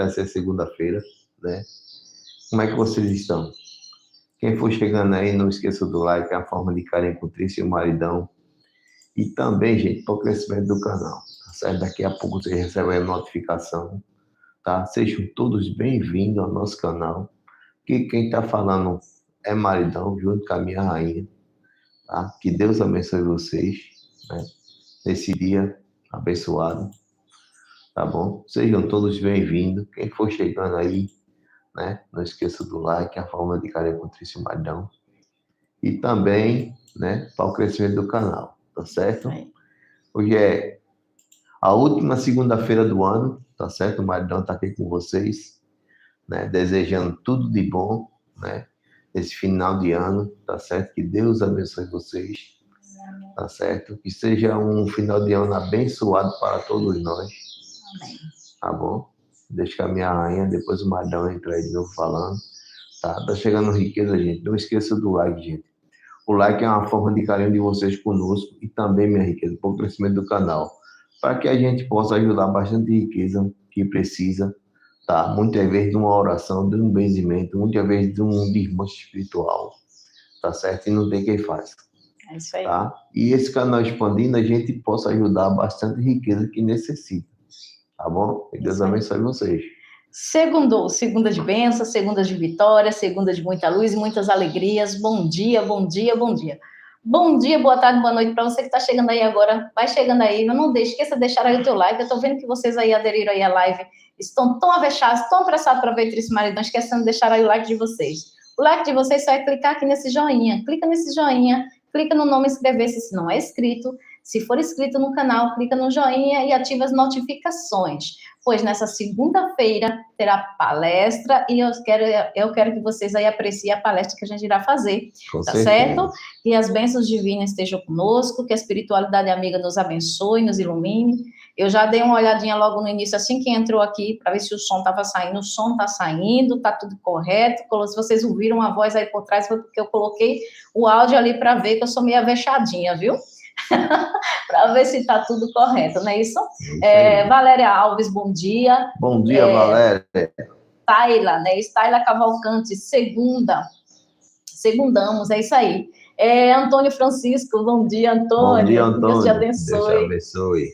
Vai ser segunda-feira, né? Como é que vocês estão? Quem for chegando aí, não esqueça do like, é a forma de carinho com o Trício e o maridão. E também, gente, para o crescimento do canal, tá certo? Daqui a pouco você recebe a notificação, tá? Sejam todos bem-vindos ao nosso canal. Que quem tá falando é maridão, junto com a minha rainha, tá? Que Deus abençoe vocês, né? Nesse dia abençoado, tá bom? Sejam todos bem-vindos. Quem for chegando aí, né? Não esqueça do like, a forma de carinho com o Trício e maridão. E também, né? Para o crescimento do canal, tá certo? Hoje é a última segunda-feira do ano, tá certo? O maridão tá aqui com vocês, né? Desejando tudo de bom, né? Nesse final de ano, tá certo? Que Deus abençoe vocês, tá certo? Que seja um final de ano abençoado para todos nós. Amém. Tá bom? Deixa que a minha rainha, depois o maridão entra aí de novo falando. Tá chegando riqueza, gente. Não esqueça do like, gente. O like é uma forma de carinho de vocês conosco e também, minha riqueza, para o crescimento do canal. Para que a gente possa ajudar bastante riqueza que precisa, tá? Muitas vezes de uma oração, de um benzimento, muitas vezes de um desmanche espiritual, tá certo? E não tem quem faz. É isso aí. Tá? E esse canal expandindo, a gente possa ajudar bastante riqueza que necessita, tá bom? Que Deus abençoe vocês. Segunda de bênção, segunda de vitória, segunda de muita luz e muitas alegrias. Bom dia, bom dia, bom dia. Bom dia, boa tarde, boa noite para você que está chegando aí agora. Vai chegando aí, não esqueça de deixar aí o teu like. Eu estou vendo que vocês aí aderiram aí à live, estão tão avechados, tão apressados para ver Trício e maridão, esquecendo de deixar aí o like de vocês. O like de vocês só é clicar aqui nesse joinha. Clica nesse joinha, clica no nome inscrever-se se não é inscrito. Se for inscrito no canal, clica no joinha e ativa as notificações. Pois nessa segunda-feira terá palestra e eu quero que vocês aí apreciem a palestra que a gente irá fazer, tá certo? Que as bênçãos divinas estejam conosco, que a espiritualidade amiga nos abençoe, nos ilumine. Eu já dei uma olhadinha logo no início, assim que entrou aqui, para ver se o som estava saindo. O som está saindo, está tudo correto. Se vocês ouviram a voz aí por trás, foi porque eu coloquei o áudio ali para ver que eu sou meio avexadinha, viu? Para ver se está tudo correto, não é isso? Valéria Alves, bom dia. Bom dia, Valéria. Taila, né? Taila Cavalcante, segundamos, é isso aí. Antônio Francisco, bom dia, Antônio. Bom dia, Antônio. Deus te abençoe. Deus te abençoe.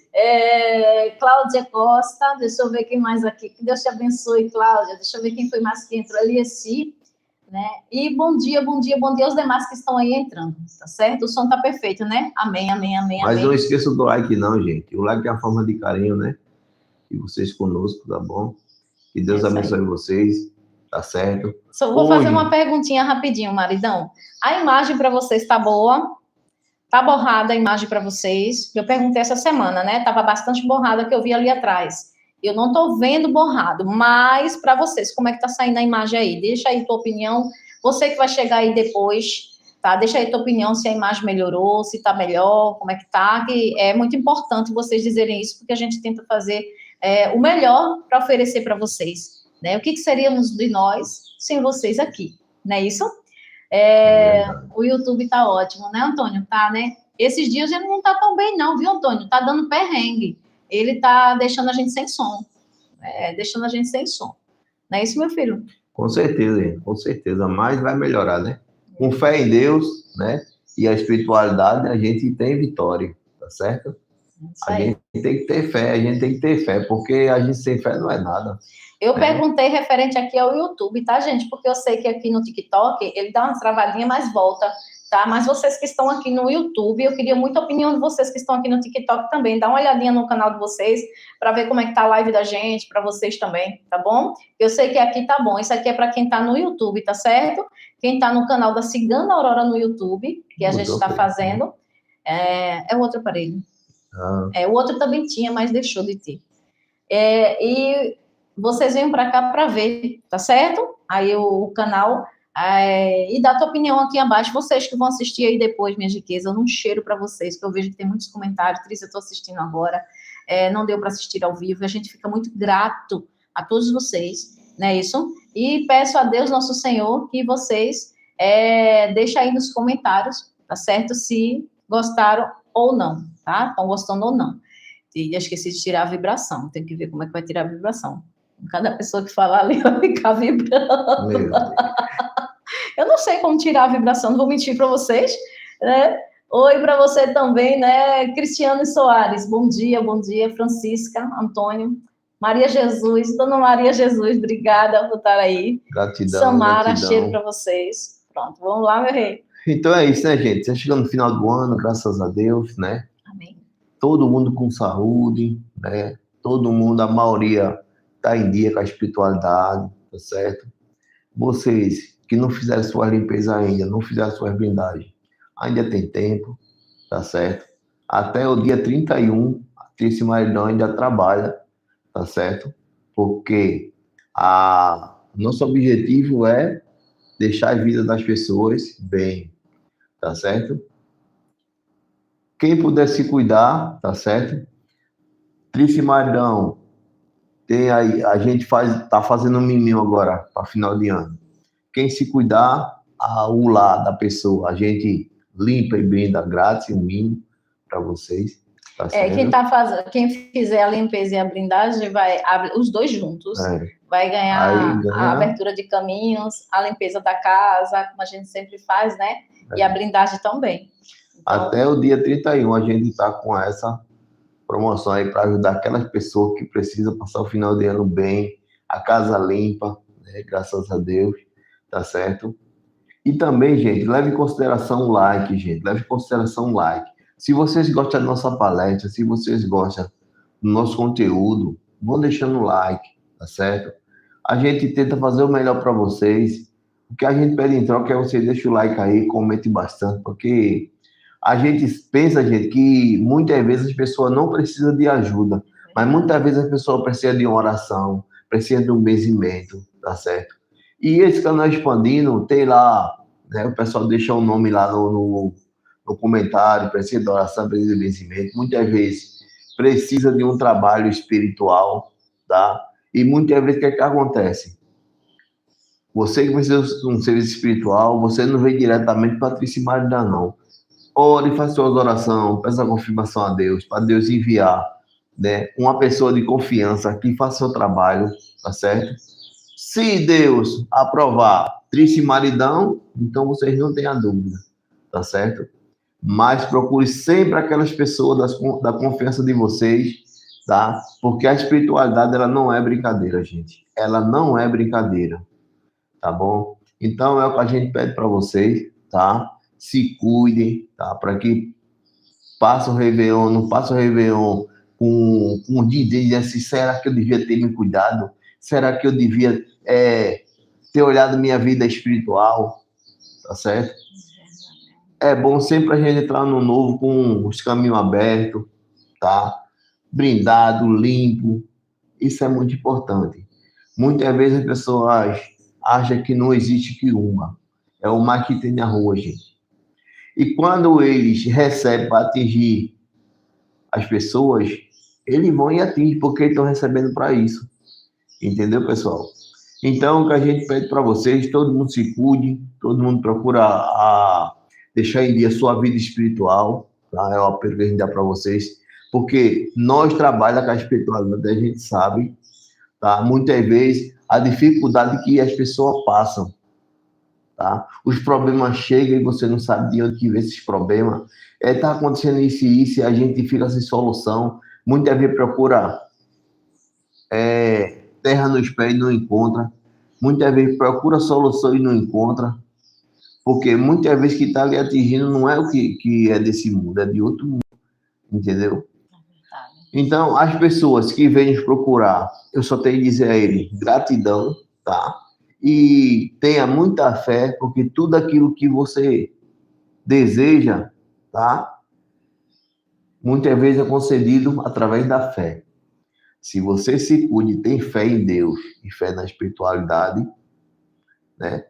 Cláudia Costa, deixa eu ver quem mais aqui. Que Deus te abençoe, Cláudia. Deixa eu ver quem foi mais que entrou ali, né? E bom dia aos demais que estão aí entrando, tá certo? O som tá perfeito, né? Amém, amém, amém, Mas amém. não esqueça do like não, gente. O like é uma forma de carinho, né? E vocês conosco, tá bom? Que Deus abençoe vocês, tá certo? Só vou fazer uma perguntinha rapidinho, maridão. A imagem para vocês tá boa? Tá borrada a imagem para vocês? Eu perguntei essa semana, né? Tava bastante borrada que eu vi ali atrás. Eu não tô vendo borrado, mas para vocês, como é que tá saindo a imagem aí? Deixa aí tua opinião. Você que vai chegar aí depois, tá? Deixa aí tua opinião se a imagem melhorou, se tá melhor, como é que tá. Que é muito importante vocês dizerem isso, porque a gente tenta fazer o melhor para oferecer para vocês, né? O que seríamos de nós sem vocês aqui, não é isso? O YouTube tá ótimo, né, Antônio? Tá, né? Esses dias ele não tá tão bem não, viu, Antônio? Tá dando perrengue. Ele tá deixando a gente sem som. Não é isso, meu filho? Com certeza. Mas vai melhorar, né? Com fé em Deus, né? E a espiritualidade, a gente tem vitória, tá certo? A gente tem que ter fé, porque a gente sem fé não é nada. Eu perguntei referente aqui ao YouTube, tá, gente? Porque eu sei que aqui no TikTok ele dá umas travadinhas, mas volta, tá? Mas vocês que estão aqui no YouTube, eu queria muita opinião de vocês que estão aqui no TikTok também. Dá uma olhadinha no canal de vocês para ver como é que tá a live da gente, para vocês também, tá bom? Eu sei que aqui tá bom. Isso aqui é para quem tá no YouTube, tá certo? Quem tá no canal da Cigana Aurora no YouTube, que a gente está fazendo, é outro aparelho. O outro também tinha, mas deixou de ter. E vocês venham para cá para ver, tá certo? Aí o canal, e dá tua opinião aqui abaixo, vocês que vão assistir aí depois, minha riqueza, eu não cheiro para vocês, que eu vejo que tem muitos comentários. Trícia, eu tô assistindo agora, não deu para assistir ao vivo, a gente fica muito grato a todos vocês, né, isso? E peço a Deus, nosso Senhor, que vocês deixem aí nos comentários, tá certo? Se gostaram ou não, tá? Estão gostando ou não. E eu esqueci de tirar a vibração, tem que ver como é que vai tirar a vibração. Cada pessoa que falar ali vai ficar vibrando. Meu Deus. Eu não sei como tirar a vibração, não vou mentir para vocês, né? Oi para você também, né? Cristiano Soares, bom dia, Francisca, Antônio, Maria Jesus, Dona Maria Jesus, obrigada por estar aí. Gratidão, Samara, gratidão. cheiro para vocês. Pronto, vamos lá, meu rei. Então é isso, né, gente? Você chegando no final do ano, graças a Deus, né? Amém. Todo mundo com saúde, né? Todo mundo, a maioria, está em dia com a espiritualidade, tá certo? Vocês que não fizeram sua limpeza ainda, não fizeram sua blindagem, ainda tem tempo, tá certo? Até o dia 31, a Trícia Maridão ainda trabalha, tá certo? Porque nosso objetivo é deixar a vida das pessoas bem, tá certo? Quem puder se cuidar, tá certo? Trícia Maridão, tem aí, a gente tá fazendo um miminho agora, para final de ano. Quem se cuidar, o lar da pessoa, a gente limpa e brinda grátis, um mimo para vocês. Tá certo? Quem fizer a limpeza e a blindagem, os dois juntos, vai ganhar a abertura de caminhos, a limpeza da casa, como a gente sempre faz, né? E a blindagem também. Então, até o dia 31 a gente está com essa promoção aí para ajudar aquelas pessoas que precisam passar o final de ano bem, a casa limpa, né? Graças a Deus, tá certo? E também, gente, leve em consideração o like, gente, leve em consideração o like. Se vocês gostam da nossa palestra, se vocês gostam do nosso conteúdo, vão deixando o like, tá certo? A gente tenta fazer o melhor para vocês. O que a gente pede em troca é você deixa o like aí, comente bastante, porque a gente pensa, gente, que muitas vezes as pessoas não precisam de ajuda, mas muitas vezes a pessoa precisa de uma oração, precisa de um benzimento, tá certo? E esse canal Expandindo, tem lá, né, o pessoal deixa o nome lá no comentário, precisa de oração, precisa de benzimento. Muitas vezes precisa de um trabalho espiritual, tá? E muitas vezes o que acontece? Você que precisa de um serviço espiritual, você não vem diretamente para Trícia Maridão, não. Ore, faça suas orações, peça a confirmação a Deus, para Deus enviar, né, uma pessoa de confiança que faça o seu trabalho, tá certo? Se Deus aprovar Trícia Maridão, então vocês não tenham dúvida, tá certo? Mas procure sempre aquelas pessoas da confiança de vocês, tá? Porque a espiritualidade, ela não é brincadeira, gente. Ela não é brincadeira, tá bom? Então, é o que a gente pede para vocês, tá? Se cuidem, tá? Para que passe o Réveillon, não passe o Réveillon com um dia assim, será que eu devia ter me cuidado? Será que eu devia ter olhado minha vida espiritual? Tá certo? É bom sempre a gente entrar no novo com os caminhos abertos, tá? Brindado, limpo. Isso é muito importante. Muitas vezes as pessoas acham que não existe quiumba. É o mais que tem na rua, gente. E quando eles recebem para atingir as pessoas, eles vão e atingem, porque eles estão recebendo para isso. Entendeu, pessoal? Então, o que a gente pede para vocês, todo mundo se cuide, todo mundo procura deixar em dia a sua vida espiritual, tá? É o apelo que a gente dá para vocês, porque nós trabalhamos com a espiritualidade, a gente sabe, tá? Muitas vezes, a dificuldade que as pessoas passam, tá? Os problemas chegam e você não sabe de onde que vem esses problemas. Tá acontecendo isso e isso, e a gente fica sem solução. Muitas vezes procura terra nos pés e não encontra. Muitas vezes procura solução e não encontra. Porque muitas vezes que está lhe atingindo não é o que é desse mundo, é de outro mundo. Entendeu? Então, as pessoas que vêm nos procurar, eu só tenho que dizer a eles gratidão, tá? E tenha muita fé, porque tudo aquilo que você deseja, tá? Muitas vezes é concedido através da fé. Se você se cuide, tem fé em Deus e fé na espiritualidade, né?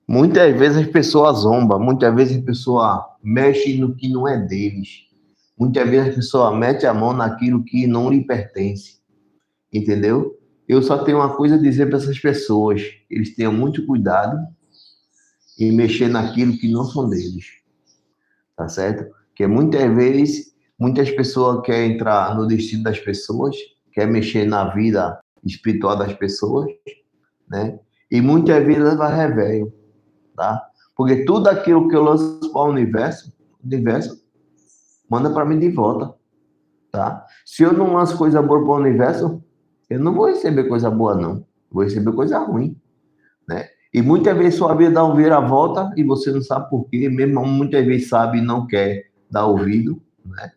Muitas vezes as pessoas zombam, muitas vezes as pessoas mexem no que não é deles. Muitas vezes as pessoas metem a mão naquilo que não lhe pertence. Entendeu? Eu só tenho uma coisa a dizer para essas pessoas. Eles tenham muito cuidado em mexer naquilo que não são deles. Tá certo? Porque muitas vezes, muitas pessoas querem entrar no destino das pessoas, quer mexer na vida espiritual das pessoas, né? E muitas vezes leva reveio, tá? Porque tudo aquilo que eu lanço para o universo manda para mim de volta, tá? Se eu não lanço coisa boa para o universo, eu não vou receber coisa boa, não. Vou receber coisa ruim, né? E muitas vezes sua vida dá um vira-volta e você não sabe por quê, mesmo muitas vezes sabe e não quer dar ouvido, né?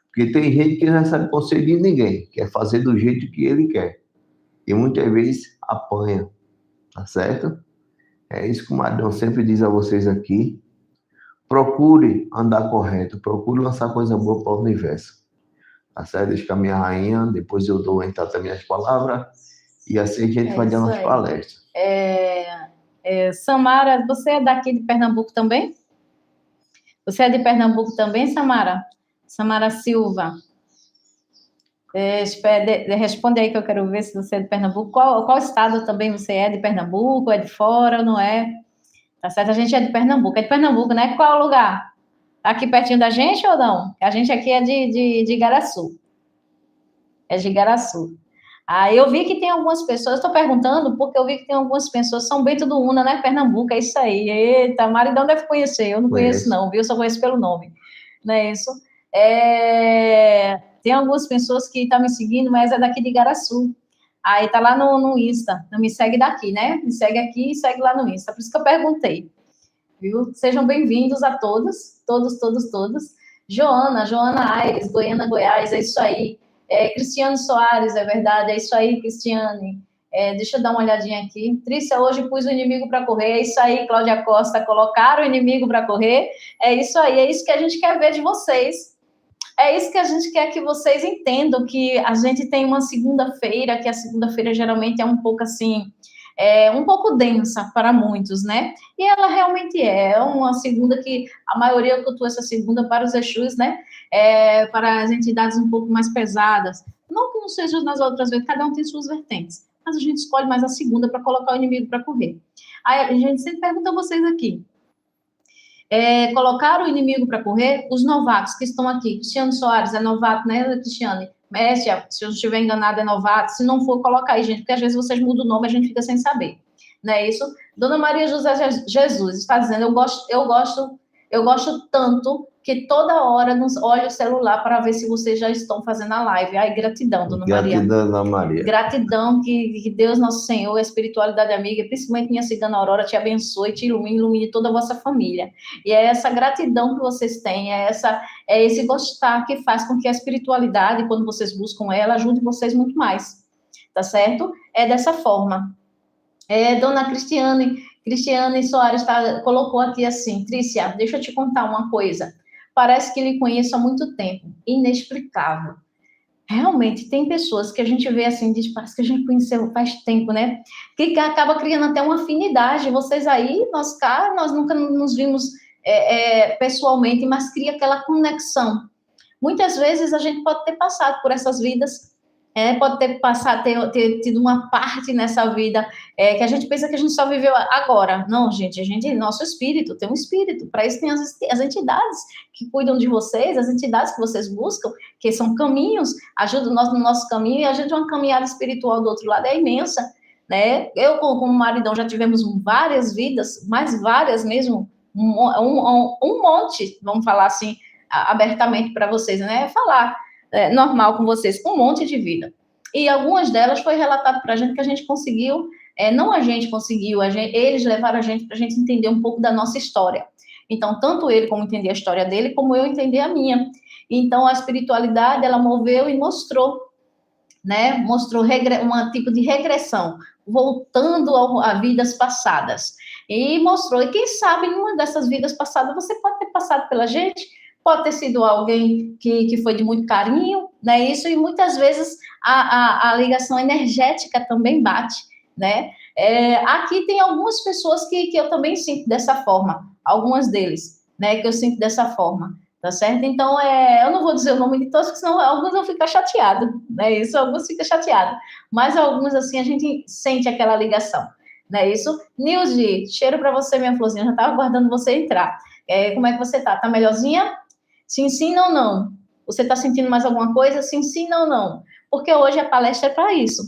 Porque tem gente que não recebe conselho de ninguém, quer fazer do jeito que ele quer. E muitas vezes apanha, tá certo? É isso que o Maridão sempre diz a vocês aqui. Procure andar correto, procure lançar coisa boa para o universo. Tá certo? Deixa com a minha rainha, depois eu dou entrada das minhas palavras, e assim a gente vai dando as palestras. Samara, você é daqui de Pernambuco também? Você é de Pernambuco também, Samara? Samara Silva. Responde aí que eu quero ver se você é de Pernambuco. Qual estado também você é? De Pernambuco? É de fora ou não é? Tá certo? A gente é de Pernambuco. É de Pernambuco, né? Qual é o lugar? Aqui pertinho da gente ou não? A gente aqui é de Igaraçu. É de Igaraçu. Eu vi que tem algumas pessoas, estou perguntando porque eu vi que tem algumas pessoas, São Bento do Una, né? Pernambuco, é isso aí. Eita, Maridão deve conhecer, eu não conheço não, viu? Eu só conheço pelo nome. Não é isso? Tem algumas pessoas que estão me seguindo, mas é daqui de Igaraçu. Aí tá lá no Insta, não me segue daqui, né? Me segue aqui e segue lá no Insta. Por isso que eu perguntei, viu? Sejam bem-vindos a todos. Joana Aires, Goiânia, Goiás, é isso aí. Cristiane Soares, é verdade, é isso aí, Cristiane. Deixa eu dar uma olhadinha aqui. Trícia, hoje pus o inimigo para correr, é isso aí, Cláudia Costa, colocaram o inimigo para correr, é isso aí, é isso que a gente quer ver de vocês. É isso que a gente quer que vocês entendam, que a gente tem uma segunda-feira, que a segunda-feira geralmente é um pouco assim, um pouco densa para muitos, né? E ela realmente é uma segunda que a maioria cultua essa segunda para os Exus, né? Para as entidades um pouco mais pesadas. Não que não seja nas outras vezes, cada um tem suas vertentes, mas a gente escolhe mais a segunda para colocar o inimigo para correr. Aí a gente sempre pergunta a vocês aqui, colocaram o inimigo para correr, os novatos que estão aqui, Cristiano Soares é novato, né, Cristiane? Messia, se eu não estiver enganado, é novato, se não for, coloca aí, gente, porque às vezes vocês mudam o nome, a gente fica sem saber, não é isso? Dona Maria José Jesus está dizendo, eu gosto tanto que toda hora olho o celular para ver se vocês já estão fazendo a live. Ai, gratidão, Dona Maria. Gratidão, Dona Maria. Gratidão, que Deus, nosso Senhor, a espiritualidade amiga, principalmente minha cigana Aurora, te abençoe, te ilumine toda a vossa família. E é essa gratidão que vocês têm, é esse gostar que faz com que a espiritualidade, quando vocês buscam ela, ajude vocês muito mais. Tá certo? É dessa forma. Dona Cristiane Soares colocou aqui assim, Trícia, deixa eu te contar uma coisa. Parece que lhe conheço há muito tempo. Inexplicável. Realmente, tem pessoas que a gente vê assim, parece que a gente conheceu faz tempo, né? Que acaba criando até uma afinidade. Vocês aí, nós nunca nos vimos pessoalmente, mas cria aquela conexão. Muitas vezes a gente pode ter passado por essas vidas, pode ter tido uma parte nessa vida que a gente pensa que a gente só viveu agora. Não, gente, nosso espírito tem um espírito. Para isso tem as entidades que cuidam de vocês, as entidades que vocês buscam, que são caminhos, ajudam nós no nosso caminho e a gente uma caminhada espiritual do outro lado é imensa, né? Eu, como Maridão, já tivemos várias vidas, mais várias mesmo, um monte, vamos falar assim, abertamente para vocês, né? Falar normal com vocês, um monte de vida. E algumas delas foi relatado para a gente que a gente conseguiu, não a gente conseguiu, eles levaram a gente para a gente entender um pouco da nossa história. Então, tanto ele como entender a história dele, como eu entender a minha. Então, a espiritualidade, ela moveu e mostrou, né? Mostrou um tipo de regressão, voltando a vidas passadas. E mostrou, e quem sabe, numa dessas vidas passadas, você pode ter passado pela gente, pode ter sido alguém que foi de muito carinho, né? Isso, e muitas vezes a ligação energética também bate, né? Aqui tem algumas pessoas que eu também sinto dessa forma, algumas deles, né? Que eu sinto dessa forma, tá certo? Então, eu não vou dizer o nome de todos, porque senão alguns vão ficar chateados, né? Isso, alguns ficam chateados, mas alguns, assim, a gente sente aquela ligação, né? Isso. Nilde, cheiro para você, minha florzinha, eu já estava aguardando você entrar. Como é que você tá? Tá melhorzinha? Sim, sim, não, não. Você está sentindo mais alguma coisa? Sim, sim, não, não. Porque hoje a palestra é para isso.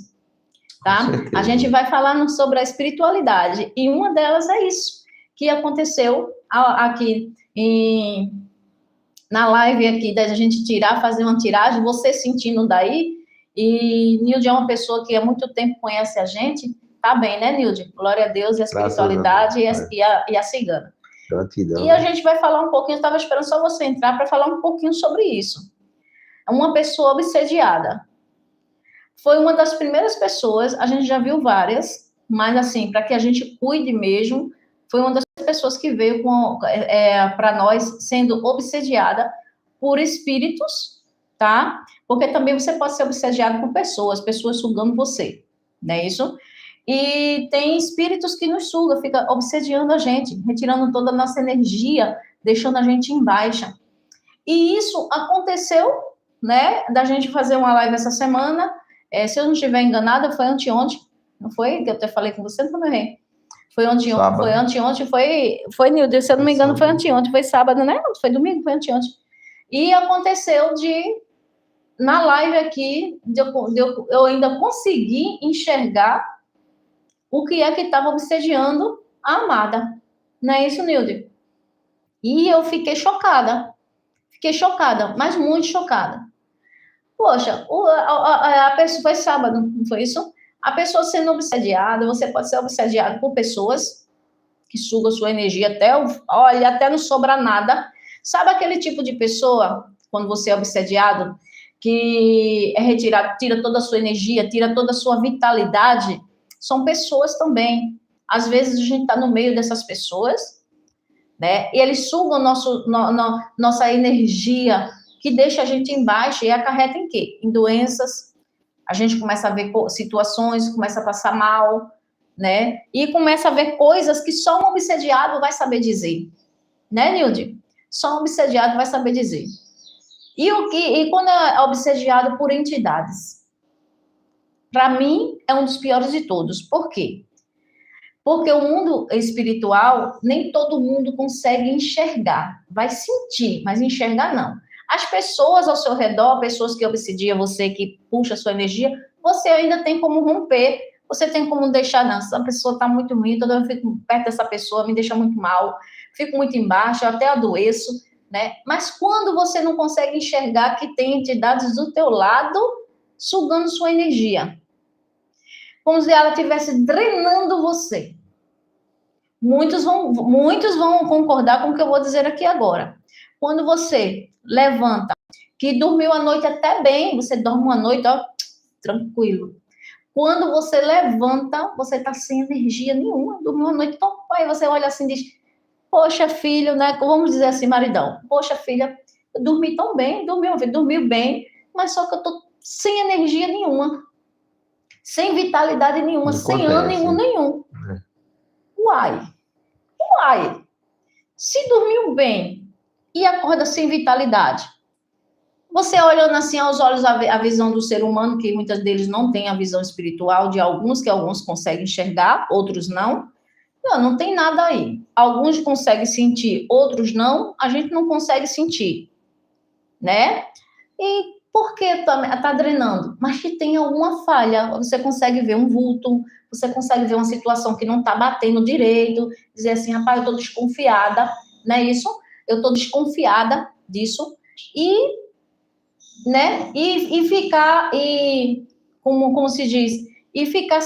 tá? A gente vai falar sobre a espiritualidade, e uma delas é isso, que aconteceu aqui na live aqui, da gente fazer uma tiragem, você sentindo daí, e Nilde é uma pessoa que há muito tempo conhece a gente, tá bem, né, Nilde? Glória a Deus, e a espiritualidade e a cigana. Gratidão. E a gente vai falar um pouquinho, eu estava esperando só você entrar para falar um pouquinho sobre isso. Uma pessoa obsediada. Foi uma das primeiras pessoas, a gente já viu várias, mas assim, para que a gente cuide mesmo, foi uma das pessoas que veio para nós sendo obsediada por espíritos, tá? Porque também você pode ser obsediado por pessoas sugando você, não é isso? E tem espíritos que nos sugam, fica obsediando a gente, retirando toda a nossa energia, deixando a gente em baixa. E isso aconteceu, né, da gente fazer uma live essa semana, se eu não estiver enganada, foi anteontem, não foi? Que eu até falei com você, não errei. Foi anteontem, foi Nilde, se eu não me engano, foi anteontem, foi sábado, né? Foi domingo, foi anteontem. E aconteceu na live aqui, eu ainda consegui enxergar o que é que estava obsediando a amada. Não é isso, Nilde? E eu fiquei chocada, mas muito chocada. Poxa, a pessoa foi sábado, não foi isso? A pessoa sendo obsediada, você pode ser obsediado por pessoas que sugam sua energia até não sobra nada. Sabe aquele tipo de pessoa, quando você é obsediado, que é retirado, tira toda a sua energia, tira toda a sua vitalidade? São pessoas também. Às vezes a gente está no meio dessas pessoas, né? E eles sugam nossa energia, que deixa a gente embaixo e acarreta em quê? Em doenças. A gente começa a ver situações, começa a passar mal, né? E começa a ver coisas que só um obsediado vai saber dizer. Né, Nilde? Só um obsediado vai saber dizer. E quando é obsediado por entidades? Para mim, é um dos piores de todos. Por quê? Porque o mundo espiritual, nem todo mundo consegue enxergar. Vai sentir, mas enxergar não. As pessoas ao seu redor, pessoas que obsediam você, que puxa a sua energia, você ainda tem como romper, você tem como deixar, não, essa pessoa está muito ruim, toda vez que eu fico perto dessa pessoa, me deixa muito mal, fico muito embaixo, eu até adoeço, né? Mas quando você não consegue enxergar que tem entidades do teu lado sugando sua energia, como se ela estivesse drenando você. Muitos vão concordar com o que eu vou dizer aqui agora. Quando você levanta, que dormiu a noite até bem, você dorme uma noite, ó, tranquilo. Quando você levanta, você tá sem energia nenhuma, dormiu uma noite tão pai, você olha assim e diz, poxa, filho, né? Vamos dizer assim, maridão, poxa, filha, eu dormi tão bem, dormiu bem, mas só que eu tô sem energia nenhuma, sem vitalidade nenhuma, sem ânimo nenhum. Uai, se dormiu bem e acorda sem vitalidade, você olhando assim aos olhos a visão do ser humano, que muitos deles não têm a visão espiritual de alguns, que alguns conseguem enxergar, outros não. Não tem nada aí. Alguns conseguem sentir, outros não, a gente não consegue sentir, né? E por que tá drenando? Mas que tem alguma falha, você consegue ver um vulto, você consegue ver uma situação que não tá batendo direito, dizer assim, rapaz, eu tô desconfiada, não é isso? Eu tô desconfiada disso, né? E ficar, como se diz, e ficar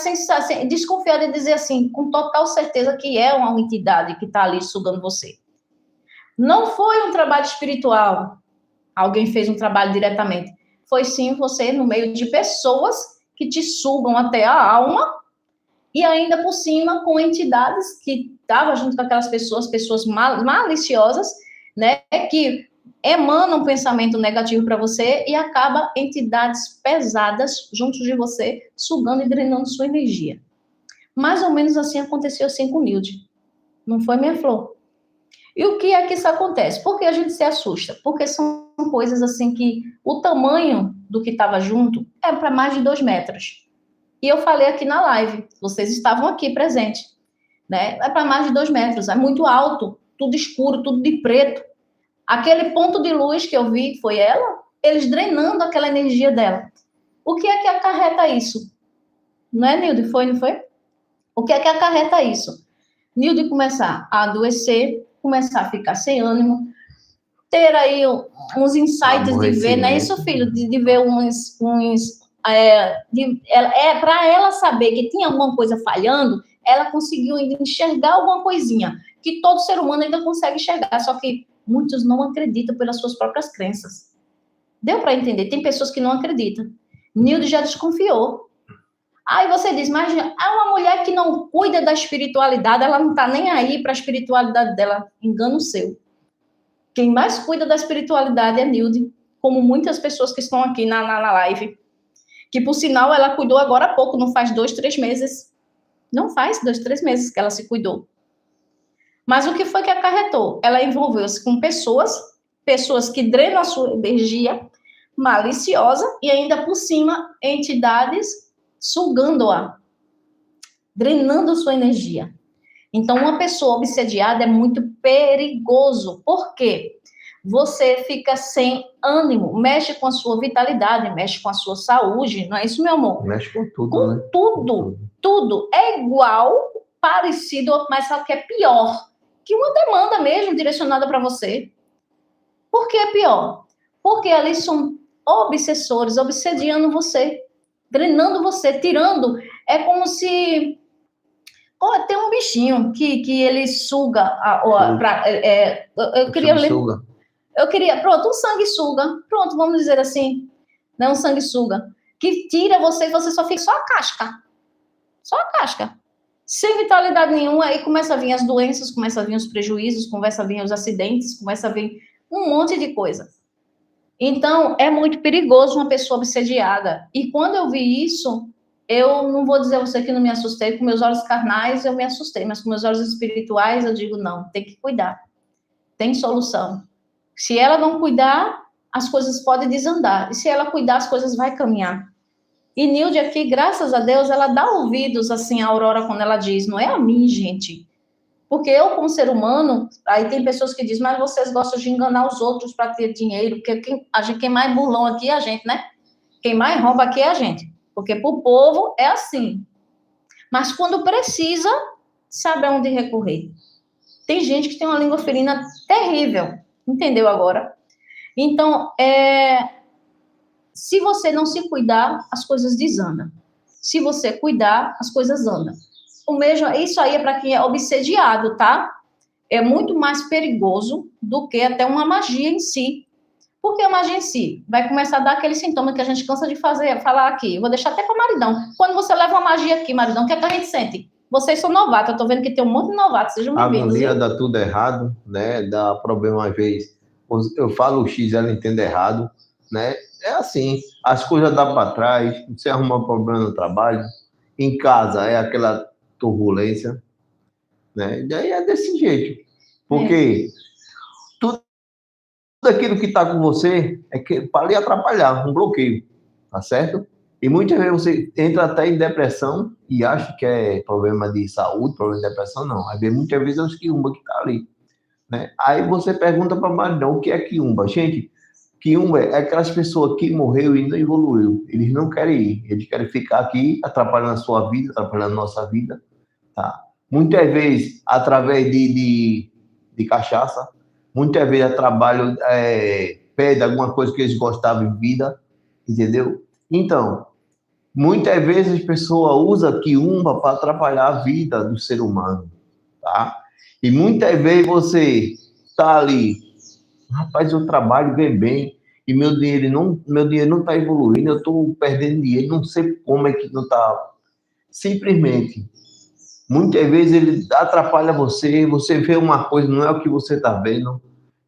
desconfiada e dizer assim, com total certeza que é uma entidade que está ali sugando você. Não foi um trabalho espiritual, alguém fez um trabalho diretamente. Foi sim você no meio de pessoas que te sugam até a alma e ainda por cima com entidades que estavam junto com aquelas pessoas maliciosas, né? Que emana um pensamento negativo para você e acaba entidades pesadas junto de você, sugando e drenando sua energia. Mais ou menos assim aconteceu assim com Nilde. Não foi, minha flor? E o que é que isso acontece? Por que a gente se assusta? Porque são coisas assim que o tamanho do que estava junto é para mais de 2 metros. E eu falei aqui na live, vocês estavam aqui presentes, né? É para mais de 2 metros, é muito alto, tudo escuro, tudo de preto. Aquele ponto de luz que eu vi, foi ela, eles drenando aquela energia dela. O que é que acarreta isso? Não é, Nilde? Foi, não foi? O que é que acarreta isso? Nilde começar a adoecer, começar a ficar sem ânimo, ter aí uns insights de ver, não é isso, filho? De ver para ela saber que tinha alguma coisa falhando, ela conseguiu ainda enxergar alguma coisinha, que todo ser humano ainda consegue enxergar, só que muitos não acreditam pelas suas próprias crenças. Deu para entender? Tem pessoas que não acreditam. Nilde já desconfiou. Aí você diz, mas é uma mulher que não cuida da espiritualidade, ela não está nem aí para a espiritualidade dela. Engano seu. Quem mais cuida da espiritualidade é Nilde, como muitas pessoas que estão aqui na live. Que, por sinal, ela cuidou agora há pouco, não faz 2, 3 meses. Não faz 2, 3 meses que ela se cuidou. Mas o que foi que acarretou? Ela envolveu-se com pessoas que drenam a sua energia maliciosa e ainda por cima, entidades sugando-a, drenando sua energia. Então, uma pessoa obsediada é muito perigoso. Por quê? Você fica sem ânimo, mexe com a sua vitalidade, mexe com a sua saúde, não é isso, meu amor? Mexe com tudo, com né? Tudo. É igual, parecido, mas sabe o que é pior? Que uma demanda mesmo direcionada para você. Por que é pior? Porque ali são obsessores, obsediando você, drenando você, tirando. É como se... tem um bichinho que ele suga. Eu queria, pronto, um sanguessuga. Pronto, vamos dizer assim. Né, um sanguessuga. Que tira você e você só fica só a casca. Só a casca. Sem vitalidade nenhuma, aí começa a vir as doenças, começa a vir os prejuízos, começa a vir os acidentes, começa a vir um monte de coisa. Então, é muito perigoso uma pessoa obsediada. E quando eu vi isso, eu não vou dizer a você que não me assustei, com meus olhos carnais eu me assustei, mas com meus olhos espirituais eu digo, não, tem que cuidar. Tem solução. Se ela não cuidar, as coisas podem desandar. E se ela cuidar, as coisas vão caminhar. E Nilde aqui, graças a Deus, ela dá ouvidos assim à Aurora quando ela diz, não é a mim, gente. Porque eu, como ser humano, aí tem pessoas que dizem, mas vocês gostam de enganar os outros para ter dinheiro, porque quem mais burlão aqui é a gente, né? Quem mais rouba aqui é a gente. Porque para o povo é assim. Mas quando precisa, sabe aonde recorrer. Tem gente que tem uma língua ferina terrível. Entendeu agora? Então, se você não se cuidar, as coisas desandam. Se você cuidar, as coisas andam. O mesmo, isso aí é para quem é obsediado, tá? É muito mais perigoso do que até uma magia em si. Porque a magia em si vai começar a dar aquele sintoma que a gente cansa de falar aqui. Eu vou deixar até para o maridão. Quando você leva uma magia aqui, maridão, o que é que a gente sente? Vocês são novatos, eu tô vendo que tem um monte de novatos, sejam bem-vindos. A dá tudo errado, né? Dá problema às vezes. Eu falo o X, ela entende errado, né? É assim, as coisas dão para trás, você arruma problema no trabalho, em casa é aquela turbulência, né? E aí é desse jeito. Porque tudo aquilo que está com você é para lhe atrapalhar, um bloqueio, tá certo? E muitas vezes você entra até em depressão e acha que é problema de saúde, problema de depressão, não. Aí muitas vezes é os quiumba que tá ali, né? Aí você pergunta para o maridão o que é quiumba. Gente, quiumba é aquelas pessoas que morreu e não evoluiu. Eles não querem ir, eles querem ficar aqui atrapalhando a sua vida, atrapalhando a nossa vida, tá? Muitas vezes através de cachaça, muitas vezes trabalho pede alguma coisa que eles gostavam em vida, entendeu? Então, muitas vezes as pessoas usam quiumba para atrapalhar a vida do ser humano, tá? E muitas vezes você está ali, rapaz, eu trabalho bem e meu dinheiro não está evoluindo, eu estou perdendo dinheiro, não sei como é que não está. Simplesmente, muitas vezes ele atrapalha você vê uma coisa, não é o que você está vendo,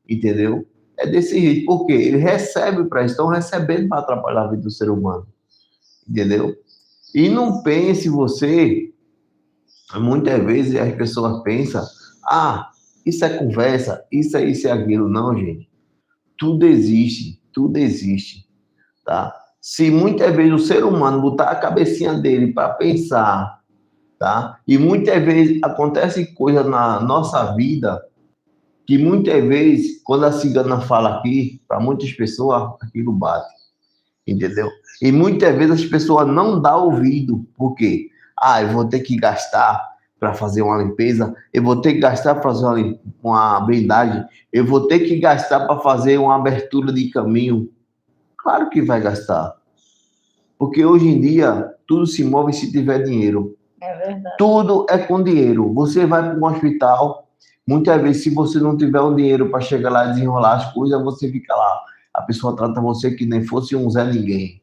entendeu? É desse jeito, porque ele recebe para estão recebendo para atrapalhar a vida do ser humano, entendeu? E não pense você, muitas vezes as pessoas pensam, isso é conversa, isso é aquilo. Não, gente. Tudo existe, tá? Se muitas vezes o ser humano botar a cabecinha dele para pensar, tá? E muitas vezes acontece coisa na nossa vida que muitas vezes, quando a cigana fala aqui, para muitas pessoas, aquilo bate. entendeu? E muitas vezes as pessoas não dão ouvido. Por quê? Eu vou ter que gastar para fazer uma limpeza, eu vou ter que gastar para fazer uma blindagem, eu vou ter que gastar para fazer uma abertura de caminho. Claro que vai gastar. Porque hoje em dia, tudo se move se tiver dinheiro. É verdade. Tudo é com dinheiro. Você vai para um hospital, muitas vezes, se você não tiver o dinheiro para chegar lá e desenrolar as coisas, você fica lá. A pessoa trata você que nem fosse um Zé Ninguém.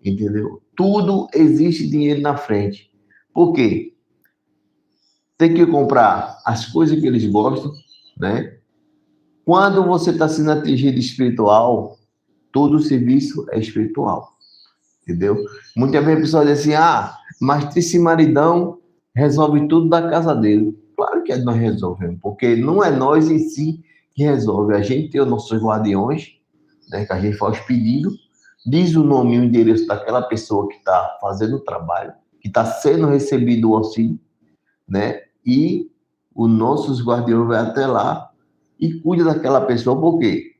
Entendeu? Tudo existe dinheiro na frente. Por quê? Tem que comprar as coisas que eles gostam, né? Quando você está sendo atingido espiritual, todo serviço é espiritual. Entendeu? Muitas vezes a pessoa diz assim, mas esse maridão resolve tudo da casa dele. Claro que nós resolvemos, porque não é nós em si que resolve. A gente tem os nossos guardiões, né, que a gente faz pedido, diz o nome e o endereço daquela pessoa que está fazendo o trabalho, que está sendo recebido o auxílio, né? E os nossos guardiões vão até lá e cuida daquela pessoa. Por quê?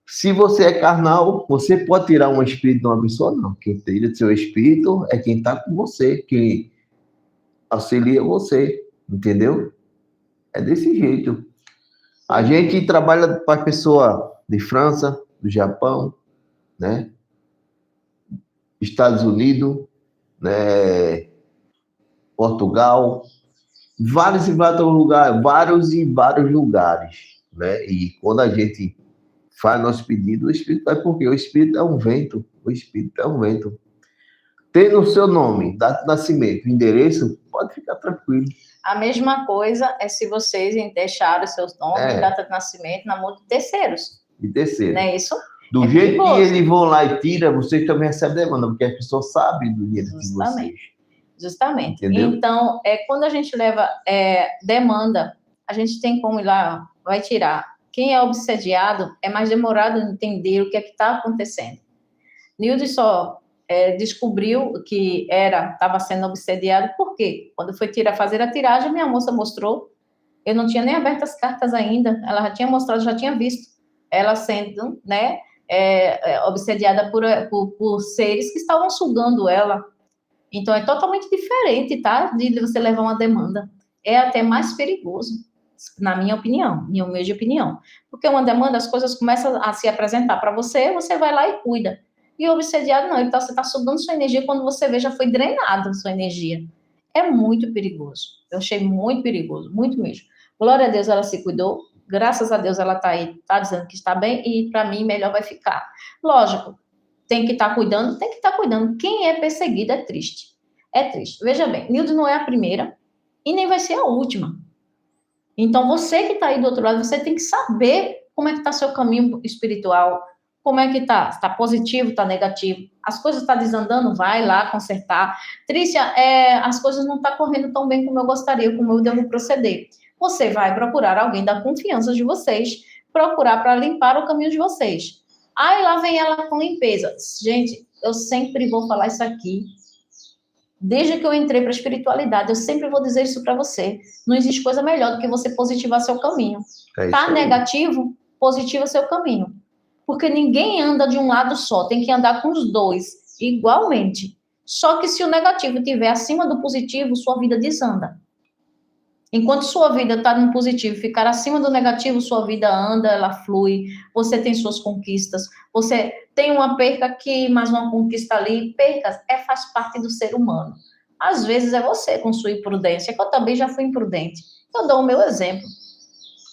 Se você é carnal, você pode tirar um espírito de uma pessoa? Não. Quem tira seu espírito é quem está com você, quem auxilia você, entendeu? É desse jeito. A gente trabalha para pessoa de França, do Japão, né? Estados Unidos, né? Portugal, vários e vários lugares, né? E quando a gente faz nosso pedido, o Espírito vai, porque o Espírito é um vento, o Espírito é um vento. Tendo o seu nome, data de nascimento, endereço, pode ficar tranquilo. A mesma coisa é se vocês deixarem seus nomes e data de nascimento na mão de terceiros. De terceiro. Não é isso? Do jeito que eles vão lá e tiram, vocês também recebem demanda, porque as pessoas sabem do dinheiro de vocês. Justamente. Entendeu? Então, quando a gente leva demanda, a gente tem como ir lá, vai tirar. Quem é obsediado é mais demorado em entender o que é que está acontecendo. Nilde só descobriu que estava sendo obsediado, por quê? Quando foi fazer a tiragem, minha moça mostrou, eu não tinha nem aberto as cartas ainda, ela já tinha mostrado, já tinha visto ela sendo, né, obsediada por seres que estavam sugando ela. Então, é totalmente diferente, tá? De você levar uma demanda. É até mais perigoso, na minha opinião, minha humilde opinião. Porque uma demanda, as coisas começam a se apresentar para você, você vai lá e cuida. E o obsediado, não, você está sugando sua energia, quando você vê, já foi drenada sua energia. É muito perigoso. Eu achei muito perigoso, muito mesmo. Glória a Deus, ela se cuidou. Graças a Deus, ela está aí, está dizendo que está bem, e para mim, melhor vai ficar. Lógico, tem que estar cuidando, tem que estar cuidando. Quem é perseguido é triste. É triste. Veja bem, Nilde não é a primeira e nem vai ser a última. Então, você que está aí do outro lado, você tem que saber como é que está seu caminho espiritual, como é que está. Está positivo, está negativo. As coisas estão desandando, vai lá consertar. Trícia, as coisas não estão correndo tão bem como eu gostaria, como eu devo proceder. Você vai procurar alguém da confiança de vocês, procurar para limpar o caminho de vocês. Aí lá vem ela com limpeza. Gente, eu sempre vou falar isso aqui. Desde que eu entrei para a espiritualidade, eu sempre vou dizer isso para você. Não existe coisa melhor do que você positivar seu caminho. Tá negativo? Positiva seu caminho. Porque ninguém anda de um lado só, tem que andar com os dois, igualmente. Só que se o negativo estiver acima do positivo, sua vida desanda. Enquanto sua vida está no positivo, ficar acima do negativo, sua vida anda, ela flui, você tem suas conquistas, você tem uma perca aqui, mais uma conquista ali. Percas faz parte do ser humano. Às vezes é você com sua imprudência, que eu também já fui imprudente. Eu dou o meu exemplo.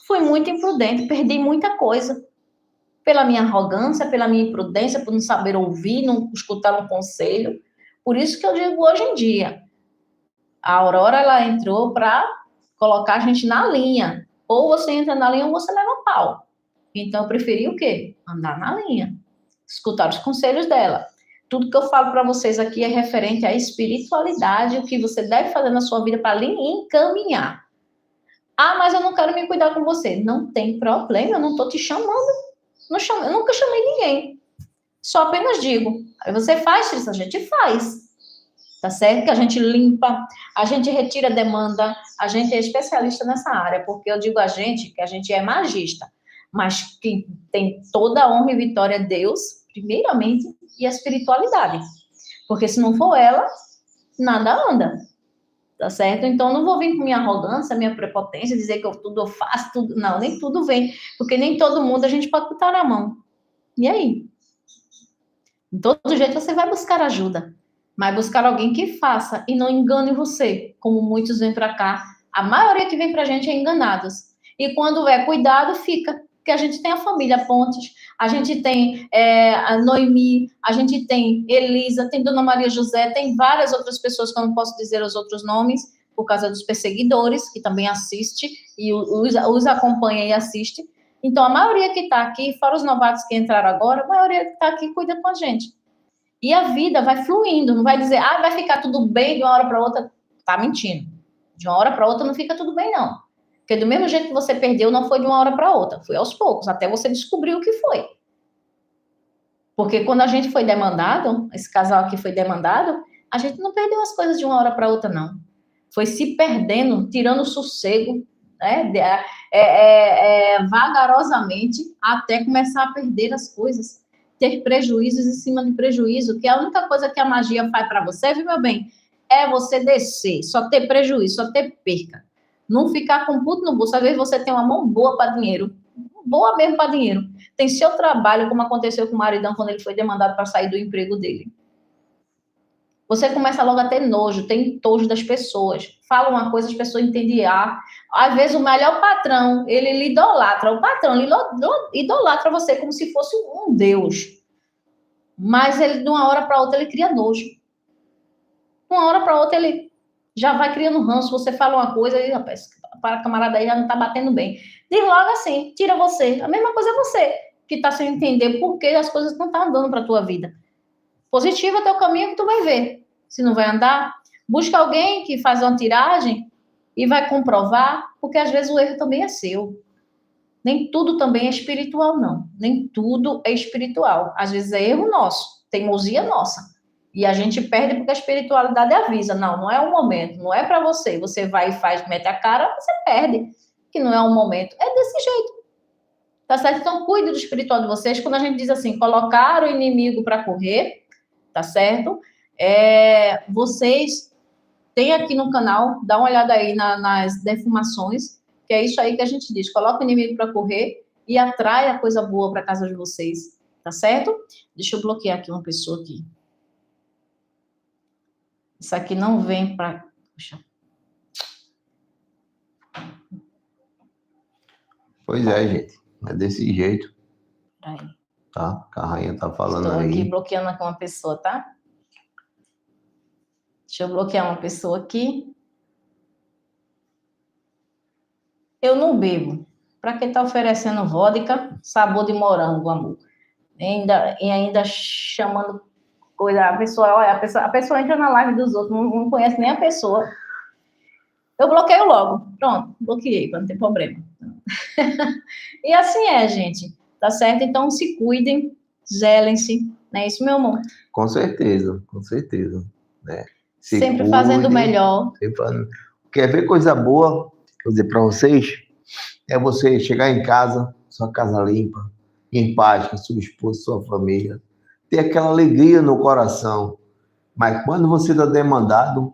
Fui muito imprudente, perdi muita coisa. Pela minha arrogância, pela minha imprudência, por não saber ouvir, não escutar um conselho. Por isso que eu digo hoje em dia, a Aurora, ela entrou para colocar a gente na linha. Ou você entra na linha ou você leva pau. Então, eu preferi o quê? Andar na linha. Escutar os conselhos dela. Tudo que eu falo para vocês aqui é referente à espiritualidade, o que você deve fazer na sua vida para lhe encaminhar. Mas eu não quero me cuidar com você. Não tem problema, eu não estou te chamando. Eu nunca chamei ninguém. Só apenas digo. Aí você faz isso, a gente faz. Tá certo? Que a gente limpa, a gente retira a demanda, a gente é especialista nessa área, porque eu digo a gente, que a gente é magista, mas quem tem toda a honra e vitória é Deus, primeiramente, e a espiritualidade. Porque se não for ela, nada anda. Tá certo? Então, não vou vir com minha arrogância, minha prepotência, dizer que tudo eu faço, tudo. Não, nem tudo vem. Porque nem todo mundo a gente pode botar na mão. E aí? De todo jeito você vai buscar ajuda. Mas buscar alguém que faça e não engane você, como muitos vêm para cá. A maioria que vem para a gente é enganados. E quando é cuidado, fica. Porque a gente tem a família Pontes, a gente tem a Noemi, a gente tem Elisa, tem Dona Maria José, tem várias outras pessoas que eu não posso dizer os outros nomes, por causa dos perseguidores, que também assiste, e os acompanha e assiste. Então, a maioria que está aqui, fora os novatos que entraram agora, a maioria que está aqui cuida com a gente. E a vida vai fluindo, não vai dizer, vai ficar tudo bem de uma hora para outra. Tá mentindo. De uma hora para outra não fica tudo bem, não. Porque do mesmo jeito que você perdeu, não foi de uma hora para outra, foi aos poucos, até você descobrir o que foi. Porque quando a gente foi demandado, esse casal aqui foi demandado, a gente não perdeu as coisas de uma hora para outra, não. Foi se perdendo, tirando o sossego, né, vagarosamente, até começar a perder as coisas, ter prejuízos em cima de prejuízo, que a única coisa que a magia faz para você, viu, meu bem, é você descer, só ter prejuízo, só ter perca. Não ficar com puto no bolso. Às vezes você tem uma mão boa para dinheiro, boa mesmo para dinheiro. Tem seu trabalho, como aconteceu com o maridão quando ele foi demandado para sair do emprego dele. Você começa logo a ter nojo, tem entojo das pessoas. Fala uma coisa, as pessoas entendem. Às vezes o melhor patrão, ele lhe idolatra. O patrão ele idolatra você como se fosse um deus. Mas ele, de uma hora para outra, ele cria nojo. De uma hora para outra, ele já vai criando ranço. Você fala uma coisa e, rapaz, para a camarada aí já não está batendo bem. Diz logo assim, tira você. A mesma coisa é você, que está sem entender por que as coisas não estão andando para a tua vida. Positivo é teu caminho que tu vai ver. Se não vai andar, busca alguém que faz uma tiragem e vai comprovar, porque às vezes o erro também é seu. Nem tudo também é espiritual, não. Nem tudo é espiritual. Às vezes é erro nosso, teimosia nossa. E a gente perde porque a espiritualidade avisa. Não, não é o momento, não é para você. Você vai e faz, mete a cara, você perde. Que não é o momento. É desse jeito. Tá certo? Então, cuide do espiritual de vocês. Quando a gente diz assim, colocar o inimigo para correr, tá certo? Vocês têm aqui no canal, dá uma olhada aí nas defumações, que é isso aí que a gente diz. Coloca o inimigo para correr e atrai a coisa boa para casa de vocês. Tá certo? Deixa eu bloquear aqui uma pessoa aqui. Isso aqui não vem para... Puxa. Pois é, gente. É desse jeito. Aí. Tá? A rainha tá falando Estou aí. aqui bloqueando aqui uma pessoa, tá? Deixa eu bloquear uma pessoa aqui. Eu não bebo. Para que tá oferecendo vodka, sabor de morango, amor? E ainda chamando coisa. A pessoa entra na live dos outros, não conhece nem a pessoa. Eu bloqueio logo. Pronto, bloqueei, para não ter problema. E assim é, gente. Tá certo? Então, se cuidem, zelem-se. Não é isso, meu amor? Com certeza, com certeza. Né? Sempre fazendo o melhor. Quer ver coisa boa? Vou dizer para vocês, é você chegar em casa, sua casa limpa, em paz com sua esposa, sua família, ter aquela alegria no coração. Mas quando você está demandado,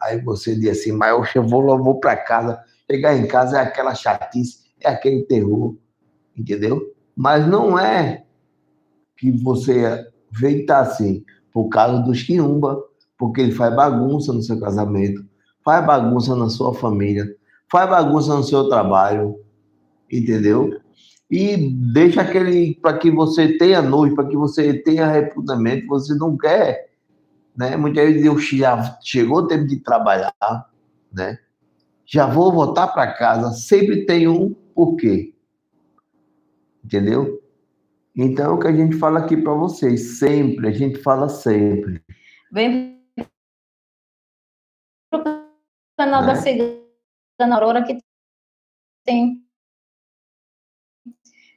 aí você diz assim, mas eu vou para casa, chegar em casa é aquela chatice, é aquele terror, entendeu? Mas não é que você veio estar assim, por causa dos quiumba, porque ele faz bagunça no seu casamento, faz bagunça na sua família, faz bagunça no seu trabalho, entendeu? E deixa aquele, para que você tenha nojo, para que você tenha reputamento, você não quer, né? Muitas vezes já chegou o tempo de trabalhar, né? Já vou voltar para casa, sempre tem um porquê, entendeu? Então, é o que a gente fala aqui para vocês, sempre, a gente fala sempre. Vem pro canal da Cigana Aurora que